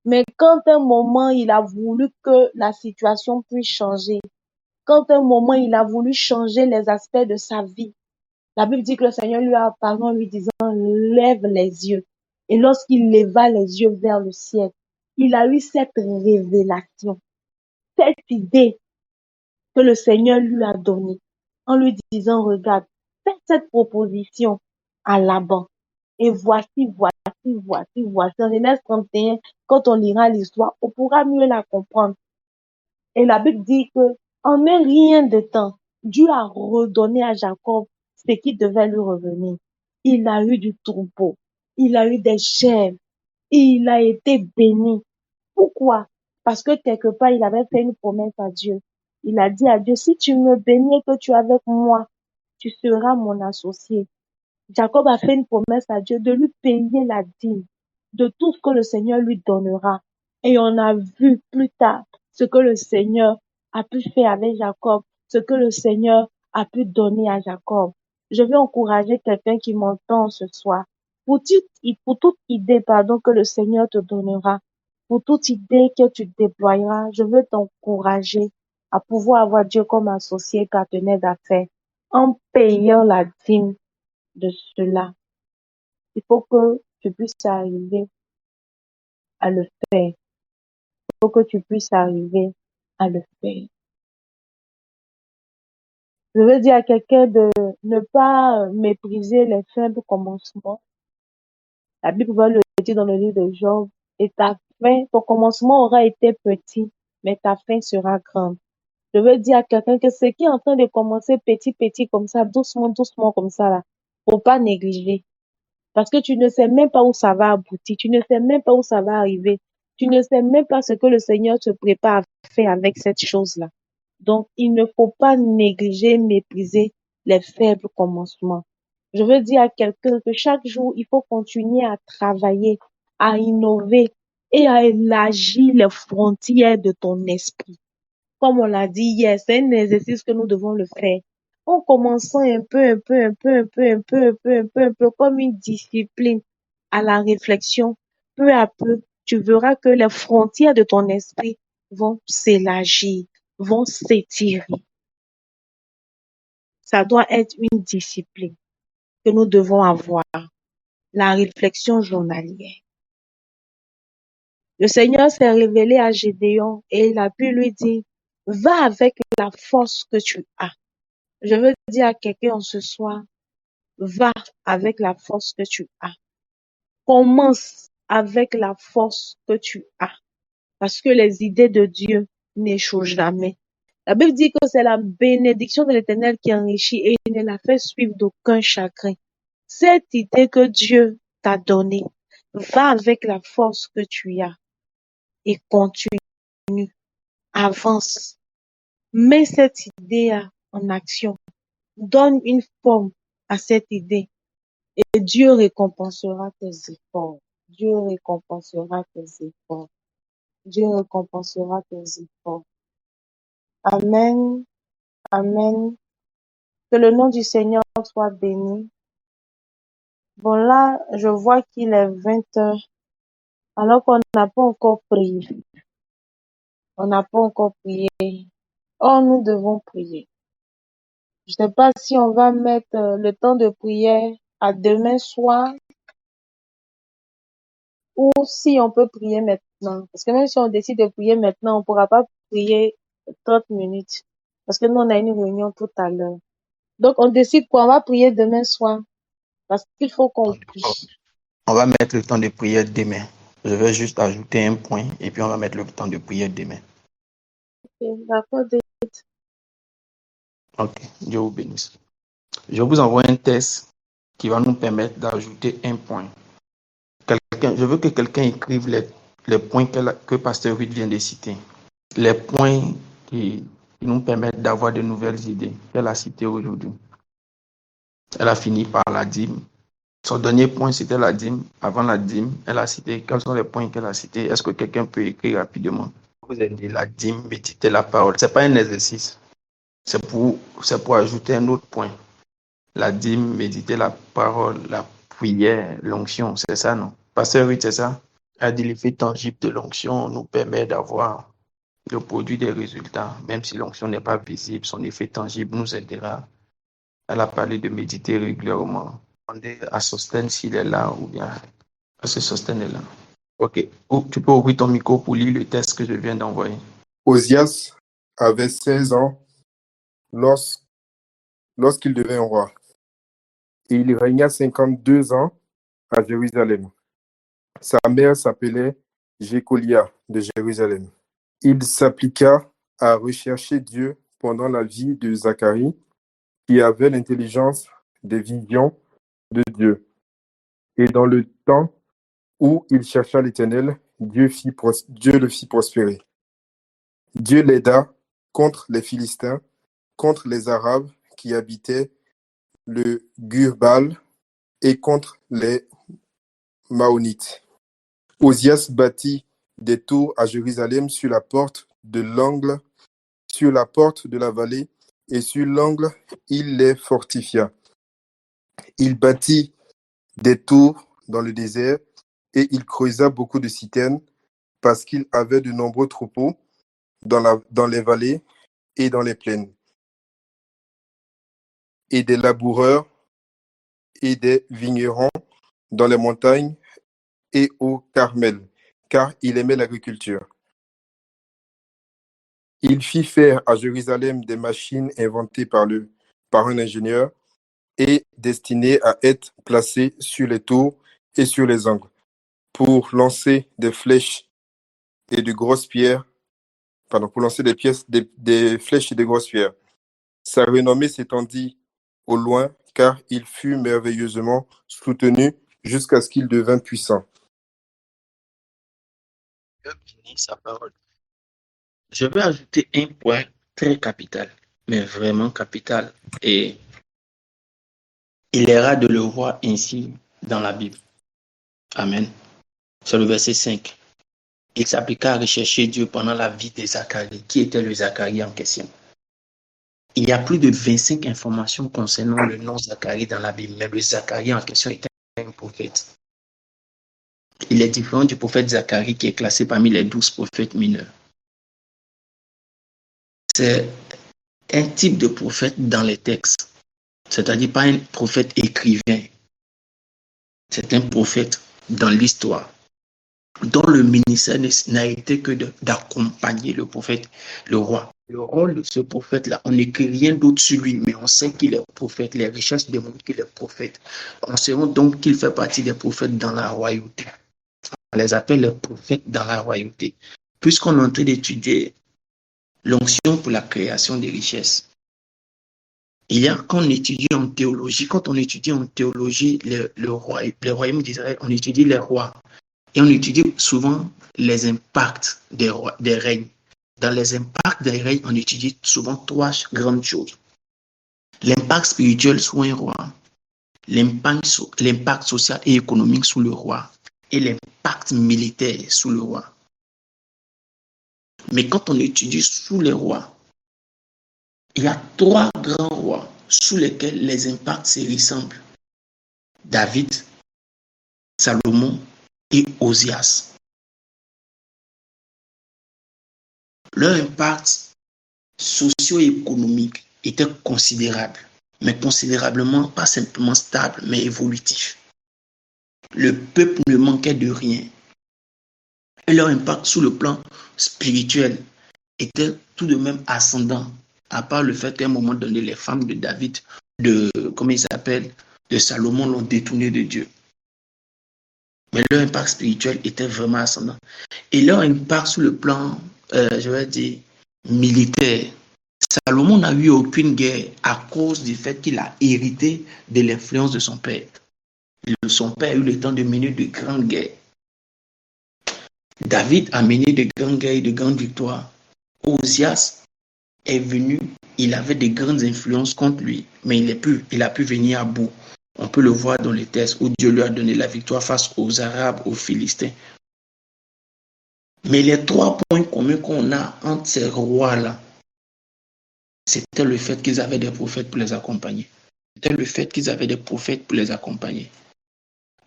Mais quand un moment, il a voulu que la situation puisse changer, quand un moment, il a voulu changer les aspects de sa vie, la Bible dit que le Seigneur lui a apparu en lui disant, lève les yeux. Et lorsqu'il leva les yeux vers le ciel, il a eu cette révélation, cette idée que le Seigneur lui a donnée, en lui disant, regarde, fais cette proposition à Laban. Et voici. En Genèse 31, quand on lira l'histoire, on pourra mieux la comprendre. Et la Bible dit que, en un rien de temps, Dieu a redonné à Jacob ce qui devait lui revenir. Il a eu du troupeau, il a eu des chèvres, il a été béni. Pourquoi? Parce que quelque part, il avait fait une promesse à Dieu. Il a dit à Dieu, si tu me bénis et que tu es avec moi, tu seras mon associé. Jacob a fait une promesse à Dieu de lui payer la dîme de tout ce que le Seigneur lui donnera. Et on a vu plus tard ce que le Seigneur a pu faire avec Jacob, ce que le Seigneur a pu donner à Jacob. Je veux encourager quelqu'un qui m'entend ce soir. Pour toute idée, que le Seigneur te donnera, pour toute idée que tu déployeras, je veux t'encourager à pouvoir avoir Dieu comme associé, partenaire d'affaires, en payant la dîme de cela. Il faut que tu puisses arriver à le faire. Il faut que tu puisses arriver à le faire. Je veux dire à quelqu'un de ne pas mépriser les faibles commencements. La Bible va le dire dans le livre de Job. Et ta fin, ton commencement aura été petit, mais ta fin sera grande. Je veux dire à quelqu'un que ce qui est en train de commencer petit comme ça, doucement comme ça, là, faut pas négliger. Parce que tu ne sais même pas où ça va aboutir, tu ne sais même pas où ça va arriver, tu ne sais même pas ce que le Seigneur te prépare à faire avec cette chose-là. Donc, il ne faut pas négliger, mépriser les faibles commencements. Je veux dire à quelqu'un que chaque jour, il faut continuer à travailler, à innover et à élargir les frontières de ton esprit. Comme on l'a dit hier, c'est un exercice que nous devons le faire. En commençant un peu, comme une discipline à la réflexion, peu à peu, tu verras que les frontières de ton esprit vont s'élargir, vont s'étirer. Ça doit être une discipline que nous devons avoir, la réflexion journalière. Le Seigneur s'est révélé à Gédéon et il a pu lui dire, va avec la force que tu as. Je veux dire à quelqu'un ce soir, va avec la force que tu as. Commence avec la force que tu as. Parce que les idées de Dieu n'échouent jamais. La Bible dit que c'est la bénédiction de l'Éternel qui enrichit et il ne la fait suivre d'aucun chagrin. Cette idée que Dieu t'a donnée, va avec la force que tu as et continue, avance. Mets cette idée en action. Donne une forme à cette idée et Dieu récompensera tes efforts. Dieu récompensera tes efforts. Dieu récompensera tes efforts. Amen. Amen. Que le nom du Seigneur soit béni. Bon, là, je vois qu'il est 20 heures, alors qu'on n'a pas encore prié. On n'a pas encore prié. Oh, nous devons prier. Je ne sais pas si on va mettre le temps de prière à demain soir ou si on peut prier maintenant. Parce que même si on décide de prier maintenant, on ne pourra pas prier 30 minutes. Parce que nous, on a une réunion tout à l'heure. Donc, on décide quoi? On va prier demain soir. Parce qu'il faut qu'on prie. On va mettre le temps de prière demain. Je vais juste ajouter un point et puis on va mettre le temps de prière demain. Ok, d'accord. Ok, Dieu vous bénisse. Je vous envoie un test qui va nous permettre d'ajouter un point. Je veux que quelqu'un écrive les points que Pasteur Ruth vient de citer. Les points qui nous permettent d'avoir de nouvelles idées qu'elle a citées aujourd'hui. Elle a fini par la dîme. Son dernier point, c'était la dîme. Avant la dîme, elle a cité quels sont les points qu'elle a cités. Est-ce que quelqu'un peut écrire rapidement? Vous avez dit la dîme, méditer la parole. Ce n'est pas un exercice. C'est pour ajouter un autre point. La dîme, méditer la parole, la prière, l'onction, c'est ça, non? Pasteur, oui, c'est ça? A dit l'effet tangible de l'onction nous permet d'avoir le produit des résultats. Même si l'onction n'est pas visible, son effet tangible nous aidera. Elle a parlé de méditer régulièrement. Demandez à Sosten s'il est là ou bien à ce Sosten est là. Ok. Tu peux ouvrir ton micro pour lire le texte que je viens d'envoyer. Osias avait 16 ans lorsqu'il devint roi. Et il régna 52 ans à Jérusalem. Sa mère s'appelait Jécolia de Jérusalem. Il s'appliqua à rechercher Dieu pendant la vie de Zacharie, qui avait l'intelligence des visions de Dieu. Et dans le temps où il chercha l'Éternel, Dieu le fit prospérer. Dieu l'aida contre les Philistins, contre les Arabes qui habitaient le Gurbal et contre les Maonites. Osias bâtit des tours à Jérusalem sur la porte de l'angle, sur la porte de la vallée, et sur l'angle, il les fortifia. Il bâtit des tours dans le désert et il creusa beaucoup de citernes parce qu'il avait de nombreux troupeaux dans les vallées et dans les plaines, et des laboureurs et des vignerons dans les montagnes et au Carmel, car il aimait l'agriculture. Il fit faire à Jérusalem des machines inventées par un ingénieur et destinées à être placées sur les tours et sur les angles, pour lancer des flèches et de grosses pierres, pour lancer des flèches et de grosses pierres. Sa renommée s'étendit au loin, car il fut merveilleusement soutenu jusqu'à ce qu'il devint puissant. Sa parole. Je vais ajouter un point très capital, mais vraiment capital. Et il est rare de le voir ainsi dans la Bible. Amen. C'est le verset 5. Il s'appliqua à rechercher Dieu pendant la vie de Zacharie. Qui était le Zacharie en question? Il y a plus de 25 informations concernant le nom Zacharie dans la Bible, mais le Zacharie en question était un prophète. Il est différent du prophète Zacharie qui est classé parmi les 12 prophètes mineurs. C'est un type de prophète dans les textes, c'est-à-dire pas un prophète écrivain. C'est un prophète dans l'histoire, dont le ministère n'a été que d'accompagner le prophète, le roi. Le rôle de ce prophète-là, on n'écrit rien d'autre sur lui, mais on sait qu'il est prophète. Les recherches démontrent qu'il est prophète. On sait donc qu'il fait partie des prophètes dans la royauté. On les appelle les prophètes dans la royauté. Puisqu'on est en train d'étudier l'onction pour la création des richesses, il y a, quand on étudie en théologie, le royaume d'Israël, on étudie les rois. Et on étudie souvent les impacts des règnes. Dans les impacts des règnes, on étudie souvent trois grandes choses. L'impact spirituel sur un roi, l'impact social et économique sur le roi, et l'impact militaire sur le roi. Mais quand on étudie sous les rois, il y a trois grands rois sous lesquels les impacts se ressemblent. David, Salomon et Osias. Leur impact socio-économique était considérable, mais considérablement pas simplement stable, mais évolutif. Le peuple ne manquait de rien. Et leur impact sur le plan spirituel était tout de même ascendant, à part le fait qu'à un moment donné, les femmes de David, de Salomon l'ont détourné de Dieu. Mais leur impact spirituel était vraiment ascendant. Et leur impact sur le plan, militaire, Salomon n'a eu aucune guerre à cause du fait qu'il a hérité de l'influence de son père. Son père a eu le temps de mener de grandes guerres. David a mené de grandes guerres et de grandes victoires. Osias est venu, il avait de grandes influences contre lui, mais il a pu venir à bout. On peut le voir dans les textes où Dieu lui a donné la victoire face aux Arabes, aux Philistins. Mais les 3 points communs qu'on a entre ces rois-là, c'était le fait qu'ils avaient des prophètes pour les accompagner. C'était le fait qu'ils avaient des prophètes pour les accompagner.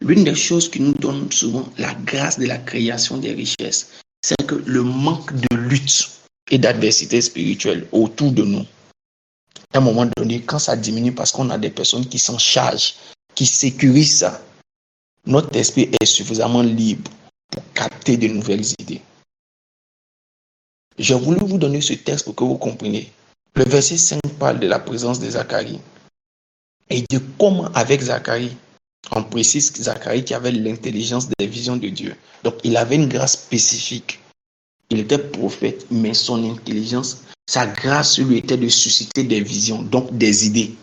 L'une des choses qui nous donne souvent la grâce de la création des richesses, c'est que le manque de lutte et d'adversité spirituelle autour de nous, à un moment donné, quand ça diminue parce qu'on a des personnes qui s'en chargent, qui sécurisent ça, notre esprit est suffisamment libre pour capter de nouvelles idées. J'ai voulu vous donner ce texte pour que vous compreniez. Le verset 5 parle de la présence de Zacharie et de comment avec Zacharie, on précise que Zacharie qui avait l'intelligence des visions de Dieu. Donc il avait une grâce spécifique. Il était prophète, mais son intelligence, sa grâce lui était de susciter des visions, donc des idées.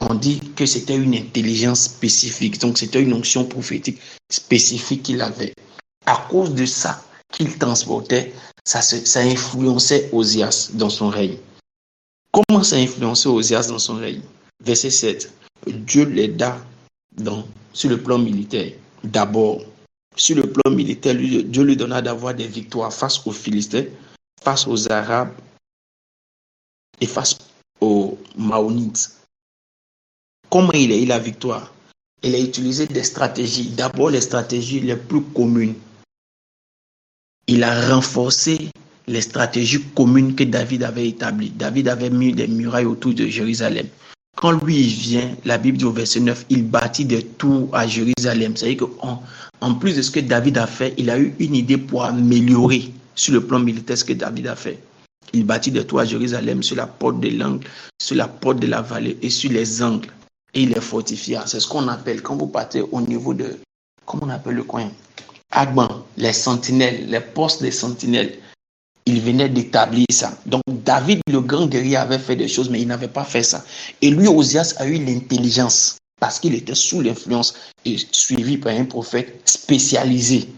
On dit que c'était une intelligence spécifique, donc c'était une onction prophétique spécifique qu'il avait. À cause de ça qu'il transportait, ça influençait Osias dans son règne. Comment ça influençait Osias dans son règne? Verset 7. Dieu l'aida sur le plan militaire. D'abord, sur le plan militaire, Dieu lui donna d'avoir des victoires face aux Philistins, face aux Arabes et face aux Maonites. Comment il a eu la victoire? Il a utilisé des stratégies. D'abord, les stratégies les plus communes. Il a renforcé les stratégies communes que David avait établies. David avait mis des murailles autour de Jérusalem. Quand lui vient, la Bible dit au verset 9, il bâtit des tours à Jérusalem. C'est-à-dire qu'en plus de ce que David a fait, il a eu une idée pour améliorer sur le plan militaire ce que David a fait. Il bâtit des tours à Jérusalem sur la porte de l'angle, sur la porte de la vallée et sur les angles. Et il les fortifia. C'est ce qu'on appelle, quand vous partez au niveau de, comment on appelle le coin? Agban, les sentinelles, les postes des sentinelles. Il venait d'établir ça. Donc David, le grand guerrier, avait fait des choses, mais il n'avait pas fait ça. Et lui, Osias, a eu l'intelligence parce qu'il était sous l'influence et suivi par un prophète spécialisé.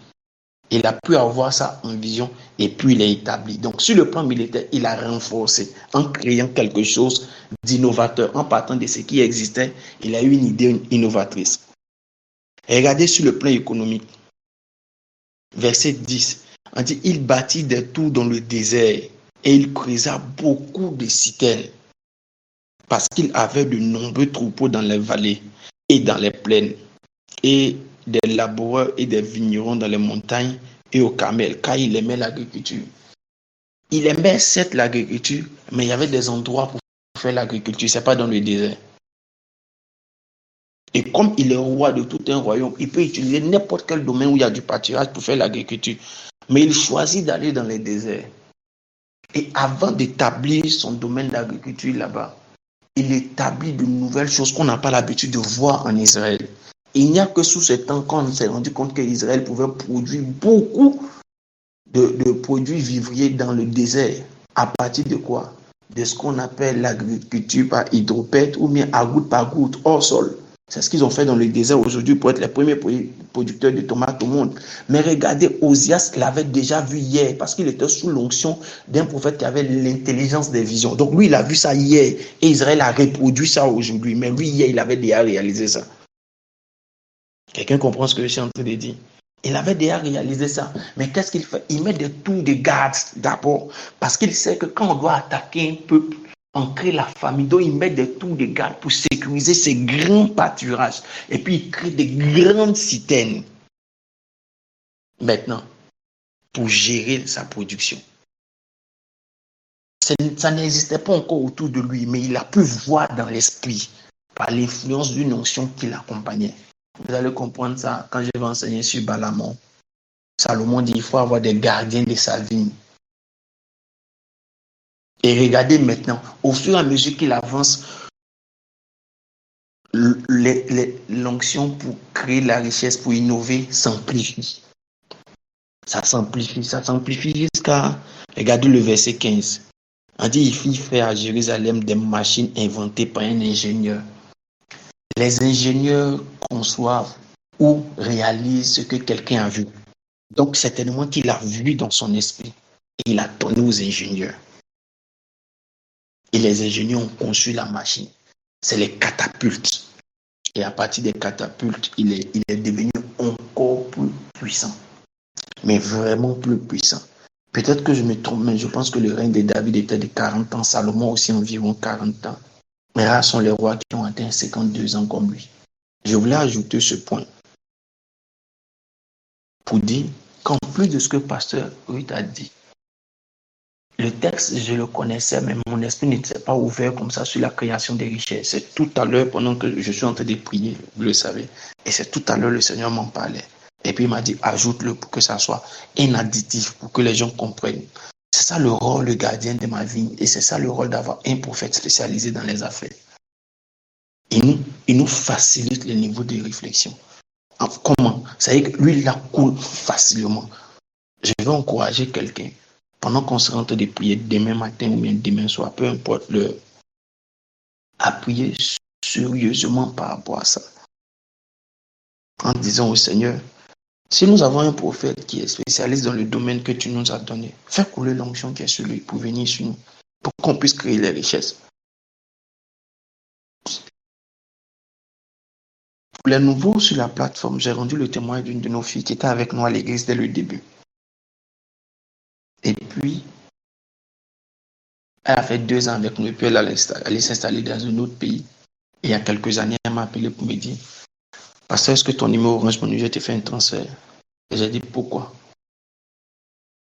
Il a pu avoir ça en vision et puis il l'a établi. Donc sur le plan militaire, il a renforcé en créant quelque chose d'innovateur. En partant de ce qui existait, il a eu une idée innovatrice. Et regardez sur le plan économique. Verset 10. On dit, il bâtit des tours dans le désert et il creusa beaucoup de citernes parce qu'il avait de nombreux troupeaux dans les vallées et dans les plaines et des laboureurs et des vignerons dans les montagnes et au Carmel, car il aimait l'agriculture. Il aimait certes l'agriculture, mais il y avait des endroits pour faire l'agriculture, ce n'est pas dans le désert. Et comme il est roi de tout un royaume, il peut utiliser n'importe quel domaine où il y a du pâturage pour faire l'agriculture. Mais il choisit d'aller dans les déserts. Et avant d'établir son domaine d'agriculture là-bas, il établit de nouvelles choses qu'on n'a pas l'habitude de voir en Israël. Et il n'y a que sous ce temps qu'on s'est rendu compte qu'Israël pouvait produire beaucoup de produits vivriers dans le désert. À partir de quoi? De ce qu'on appelle l'agriculture par hydropète ou bien à goutte par goutte, hors sol. C'est ce qu'ils ont fait dans le désert aujourd'hui pour être les premiers producteurs de tomates au monde. Mais regardez, Osias l'avait déjà vu hier parce qu'il était sous l'onction d'un prophète qui avait l'intelligence des visions. Donc lui, il a vu ça hier et Israël a reproduit ça aujourd'hui. Mais lui, hier, il avait déjà réalisé ça. Quelqu'un comprend ce que je suis en train de dire? Il avait déjà réalisé ça. Mais qu'est-ce qu'il fait? Il met des tours de garde d'abord parce qu'il sait que quand on doit attaquer un peuple, on crée la famille, donc il met des tours de garde pour sécuriser ces grands pâturages. Et puis il crée des grandes citernes. Maintenant, pour gérer sa production. Ça n'existait pas encore autour de lui, mais il a pu voir dans l'esprit, par l'influence d'une onction qui l'accompagnait. Vous allez comprendre ça quand je vais enseigner sur Balamon. Salomon dit qu'il faut avoir des gardiens de sa vigne. Et regardez maintenant, au fur et à mesure qu'il avance, l'onction pour créer la richesse, pour innover, s'amplifie. Ça s'amplifie jusqu'à, regardez le verset 15. On dit, il fit faire à Jérusalem des machines inventées par un ingénieur. Les ingénieurs conçoivent ou réalisent ce que quelqu'un a vu. Donc, certainement qu'il a vu dans son esprit et il a donné aux ingénieurs. Et les ingénieurs ont conçu la machine. C'est les catapultes. Et à partir des catapultes, il est devenu encore plus puissant. mais vraiment plus puissant. Peut-être que je me trompe, mais je pense que le règne de David était de 40 ans, Salomon aussi environ 40 ans. Mais rares sont les rois qui ont atteint 52 ans comme lui. Je voulais ajouter ce point pour dire qu'en plus de ce que Pasteur Ruth a dit, le texte, je le connaissais, mais mon esprit n'était pas ouvert comme ça sur la création des richesses. C'est tout à l'heure, pendant que je suis en train de prier, vous le savez, et c'est tout à l'heure le Seigneur m'en parlait. Et puis il m'a dit, ajoute-le pour que ça soit un additif, pour que les gens comprennent. C'est ça le rôle, le gardien de ma vie, et c'est ça le rôle d'avoir un prophète spécialisé dans les affaires. Il nous facilite le niveau de réflexion. Comment? C'est-à-dire que lui, il la coule facilement. Je vais encourager quelqu'un. Pendant qu'on se rentre de prier demain matin ou bien demain soir, peu importe l'heure, à prier sérieusement par rapport à ça. En disant au Seigneur, si nous avons un prophète qui est spécialiste dans le domaine que tu nous as donné, fais couler l'onction qui est sur lui pour venir sur nous, pour qu'on puisse créer les richesses. Pour les nouveaux sur la plateforme, j'ai rendu le témoignage d'une de nos filles qui était avec nous à l'église dès le début. Et puis, elle a fait 2 ans avec nous et puis elle allait s'installer dans un autre pays. Et il y a quelques années, elle m'a appelé pour me dire, Pasteur, est-ce que ton numéro Orange Money, je t'ai fait un transfert? Et j'ai dit, pourquoi?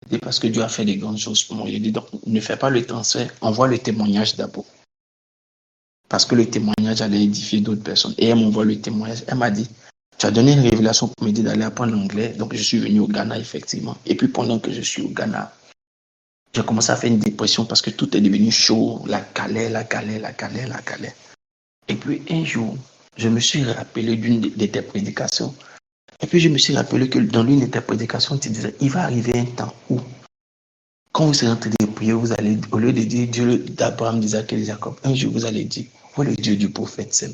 J'ai dit, parce que Dieu a fait des grandes choses pour moi. J'ai dit, donc, ne fais pas le transfert, envoie le témoignage d'abord. Parce que le témoignage allait édifier d'autres personnes. Et elle m'envoie le témoignage. Elle m'a dit, tu as donné une révélation pour me dire d'aller apprendre l'anglais. Donc, je suis venu au Ghana, effectivement. Et puis, pendant que je suis au Ghana, j'ai commencé à faire une dépression parce que tout est devenu chaud. La galère. Et puis, un jour, je me suis rappelé d'une de tes prédications. Et puis, je me suis rappelé que dans l'une de tes prédications, tu disais, il va arriver un temps où, quand vous serez en train de prier, vous allez, au lieu de dire Dieu d'Abraham, d'Isaac et de Jacob, un jour, vous allez dire, voilà le Dieu du prophète Sem.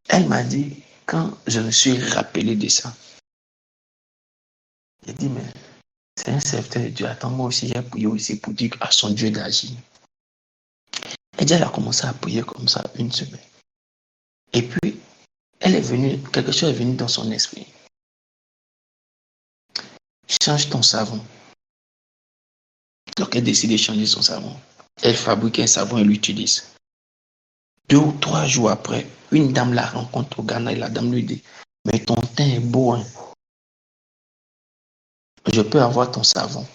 Elle m'a dit, quand je me suis rappelé de ça, j'ai dit, mais c'est un serviteur de Dieu. Attends, moi aussi, j'ai prié aussi pour dire à son Dieu d'agir. Et elle a commencé à prier comme ça 1 semaine. Et puis, elle est venue, quelque chose est venu dans son esprit. Change ton savon. Donc, elle décide de changer son savon. Elle fabrique un savon et l'utilise. 2 ou 3 jours après, une dame la rencontre au Ghana et la dame lui dit, mais ton teint est beau, hein? Je peux avoir ton savon.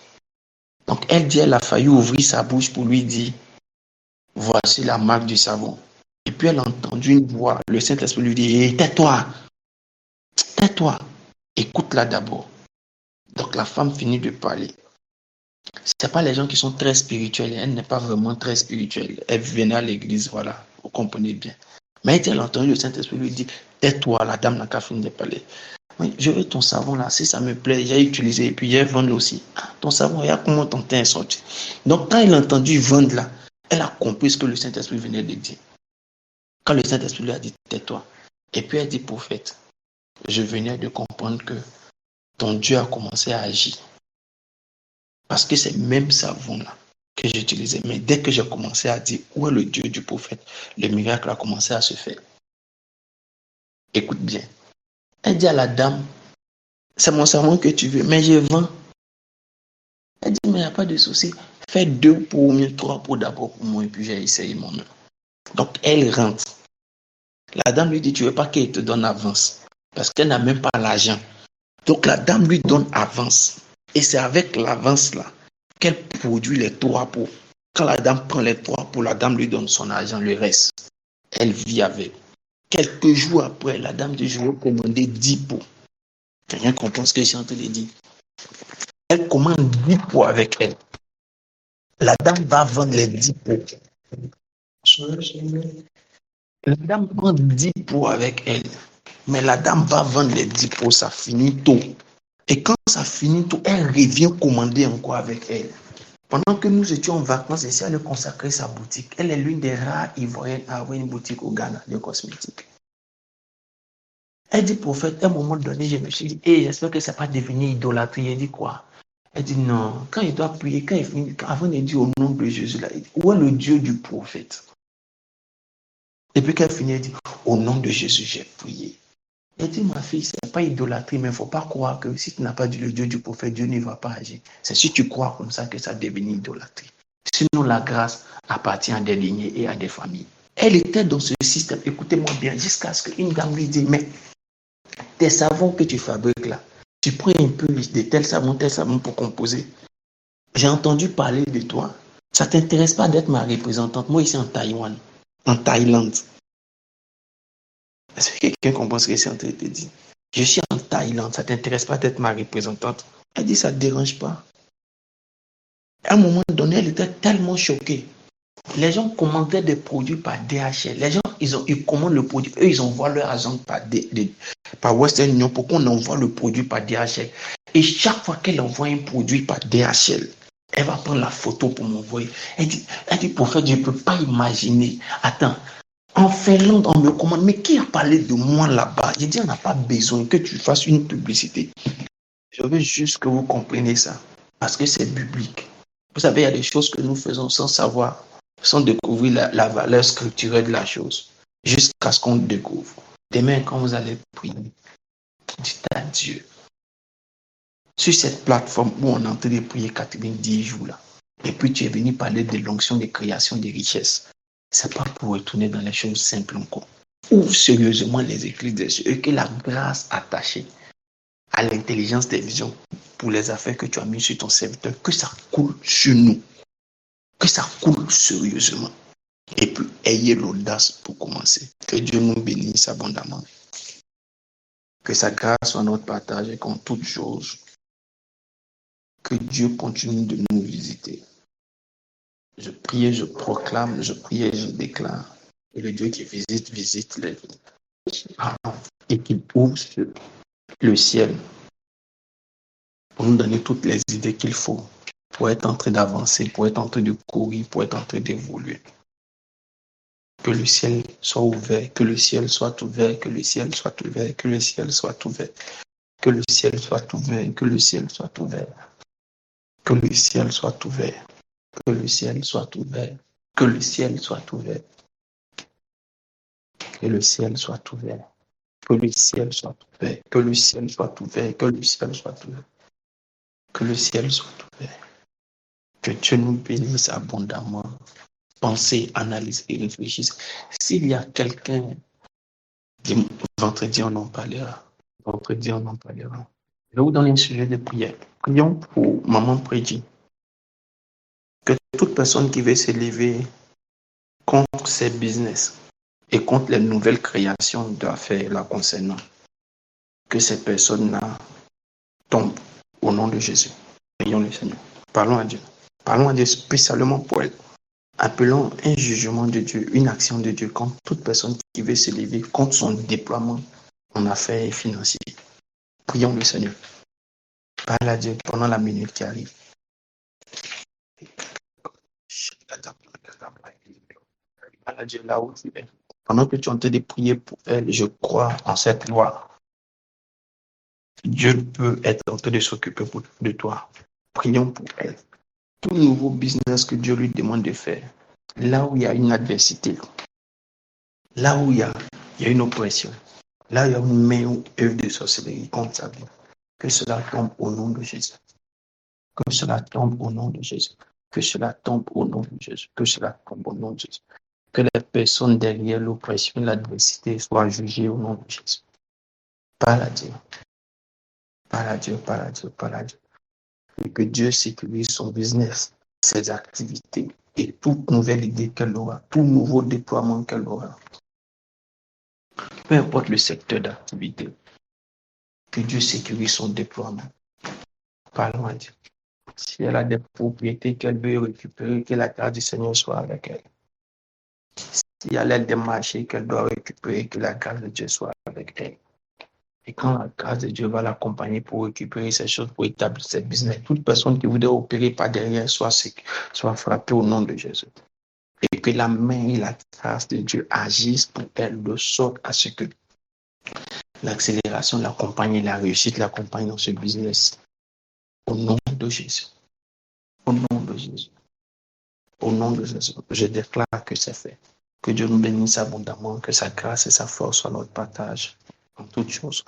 Donc, elle dit, elle a failli ouvrir sa bouche pour lui dire, voici la marque du savon. Et puis, elle a entendu une voix. Le Saint-Esprit lui dit, hey, tais-toi, écoute-la d'abord. Donc, la femme finit de parler. Ce n'est pas les gens qui sont très spirituels. Elle n'est pas vraiment très spirituelle. Elle venait à l'église, voilà, vous comprenez bien. Mais elle a entendu le Saint-Esprit lui dire, tais-toi, la dame n'a qu'à finir de parler. Oui, je veux ton savon là, si ça me plaît, j'ai utilisé et puis j'ai vendu aussi. Ah, ton savon, regarde comment ton teint est sorti. Donc, quand elle a entendu vendre là, elle a compris ce que le Saint-Esprit venait de dire. Quand le Saint-Esprit lui a dit, tais-toi. Et puis elle dit, prophète, je venais de comprendre que ton Dieu a commencé à agir. Parce que c'est même savon-là que j'utilisais. Mais dès que j'ai commencé à dire où est le Dieu du prophète, le miracle a commencé à se faire. Écoute bien. Elle dit à la dame, c'est mon savon que tu veux, mais je vends. Elle dit, mais il n'y a pas de souci. Fais 2 pour ou 3 pour d'abord pour moi et puis j'ai essayé moi-même. Donc elle rentre. La dame lui dit, tu ne veux pas qu'elle te donne avance parce qu'elle n'a même pas l'argent. Donc la dame lui donne avance. Et c'est avec l'avance là qu'elle produit les 3 pots. Quand la dame prend les 3 pots, la dame lui donne son argent, le reste. Elle vit avec. Quelques jours après, la dame dit, je vais commander 10 pots. Quelqu'un comprend ce que je suis en train de dire? Elle commande 10 pots avec elle. La dame va vendre les 10 pots. La dame prend 10 pots avec elle. Mais la dame va vendre les 10 pots, ça finit tôt. Et quand ça finit tôt, elle revient commander encore avec elle. Pendant que nous étions en vacances, ici, elle a consacré sa boutique. Elle est l'une des rares Ivoiriennes à avoir une boutique au Ghana de cosmétiques. Elle dit, prophète, à un moment donné, je me suis dit, j'espère que ça ne va pas devenir idolâtrie. Elle dit quoi? Elle dit, non, quand il doit prier, quand il finit, avant de dire au nom de Jésus, là, il dit, où est le Dieu du prophète? Et puis qu'elle finit, elle dit, au nom de Jésus, j'ai prié. Elle dit, ma fille, ce n'est pas idolâtrie, mais il ne faut pas croire que si tu n'as pas dit le Dieu du prophète, Dieu ne va pas agir. C'est si tu crois comme ça que ça devient idolâtrie. Sinon, la grâce appartient à des lignées et à des familles. Elle était dans ce système, écoutez-moi bien, jusqu'à ce qu'une dame lui dise, mais tes savons que tu fabriques là, tu prends un peu de tel savon pour composer. J'ai entendu parler de toi. Ça ne t'intéresse pas d'être ma représentante. Moi, ici en Taïwan, en Thaïlande. Est-ce que quelqu'un comprend ce que c'est en train de te dire? Je suis en Thaïlande, ça ne t'intéresse pas d'être ma représentante? Elle dit, ça ne te dérange pas. À un moment donné, elle était tellement choquée. Les gens commandaient des produits par DHL. Les gens, ils commandent le produit. Eux, ils envoient leur agent par Western Union pour qu'on envoie le produit par DHL. Et chaque fois qu'elle envoie un produit par DHL, elle va prendre la photo pour m'envoyer. Elle dit, prophète, je ne peux pas imaginer. Attends, en Finlande, on me commande, mais qui a parlé de moi là-bas? J'ai dit, on n'a pas besoin que tu fasses une publicité. Je veux juste que vous compreniez ça, parce que c'est biblique. Vous savez, il y a des choses que nous faisons sans savoir, sans découvrir la valeur scripturelle de la chose, jusqu'à ce qu'on découvre. Demain, quand vous allez prier, dites à Dieu, sur cette plateforme où on est en train de prier 90 jours là, et puis tu es venu parler de l'onction de création des richesses. Ce n'est pas pour retourner dans les choses simples encore. Ouvre sérieusement les églises des cieux et que la grâce attachée à l'intelligence des visions pour les affaires que tu as mises sur ton serviteur, que ça coule sur nous, que ça coule sérieusement. Et puis, ayez l'audace pour commencer. Que Dieu nous bénisse abondamment. Que sa grâce soit notre partage et qu'en toutes choses, que Dieu continue de nous visiter. Je prie et je proclame, je prie et je déclare. Et le Dieu qui visite les parents et qui ouvre le ciel pour nous donner toutes les idées qu'il faut pour être en train d'avancer, pour être en train de courir, pour être en train d'évoluer. Que le ciel soit ouvert, que le ciel soit ouvert, que le ciel soit ouvert, que le ciel soit ouvert, que le ciel soit ouvert, que le ciel soit ouvert, que le ciel soit ouvert, que le ciel soit ouvert, que le ciel soit ouvert, que le ciel soit ouvert, que le ciel soit ouvert, que le ciel soit ouvert, que le ciel soit ouvert, que le ciel soit ouvert. Que Dieu nous bénisse abondamment. Pensez, analysez et réfléchissez. S'il y a quelqu'un, vendredi on en parlera. Vendredi on en parlera. Je vais vous donner un sujet de prière. Prions pour Maman Prédit. Que toute personne qui veut s'élever contre ses business et contre les nouvelles créations d'affaires la concernant, que ces personnes-là tombent au nom de Jésus. Prions le Seigneur. Parlons à Dieu. Parlons à Dieu spécialement pour elle. Appelons un jugement de Dieu, une action de Dieu contre toute personne qui veut s'élever contre son déploiement en affaires financières. Prions le Seigneur. Parle à Dieu pendant la minute qui arrive. Parle à Dieu là où tu es. Pendant que tu es en train de prier pour elle, je crois en cette loi. Dieu peut être en train de s'occuper de toi. Prions pour elle. Tout nouveau business que Dieu lui demande de faire, là où il y a une adversité, là où il y a une oppression, là où il y a une main ou œuvre de sorcellerie contre sa vie, que cela tombe au nom de Jésus. Que cela tombe au nom de Jésus. Que cela tombe au nom de Jésus. Que cela tombe au nom de Jésus. Que les personnes derrière l'oppression et l'adversité soient jugées au nom de Jésus. Parle à Dieu. Parle à Dieu, parle à Dieu, parle à Dieu. Et que Dieu sécurise son business, ses activités et toute nouvelle idée qu'elle aura, tout nouveau déploiement qu'elle aura. Peu importe le secteur d'activité, que Dieu sécurise son déploiement. Parlons à Dieu. Si elle a des propriétés qu'elle veut récupérer, que la grâce du Seigneur soit avec elle. Si elle a des marchés qu'elle doit récupérer, que la grâce de Dieu soit avec elle. Et quand la grâce de Dieu va l'accompagner pour récupérer ces choses, pour établir ses business, toute personne qui voudrait opérer par derrière soit frappée au nom de Jésus. Et que la main et la grâce de Dieu agissent pour elle de sorte à ce que l'accélération l'accompagne et la réussite l'accompagne dans ce business. Au nom de Jésus. Au nom de Jésus. Au nom de Jésus. Je déclare que c'est fait. Que Dieu nous bénisse abondamment, que sa grâce et sa force soient notre partage. en toutes choses.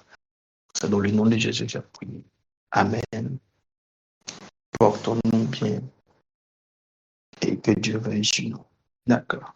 C'est dans le nom de Jésus que j'ai prié. Amen. Portons-nous bien et que Dieu veille sur nous. D'accord.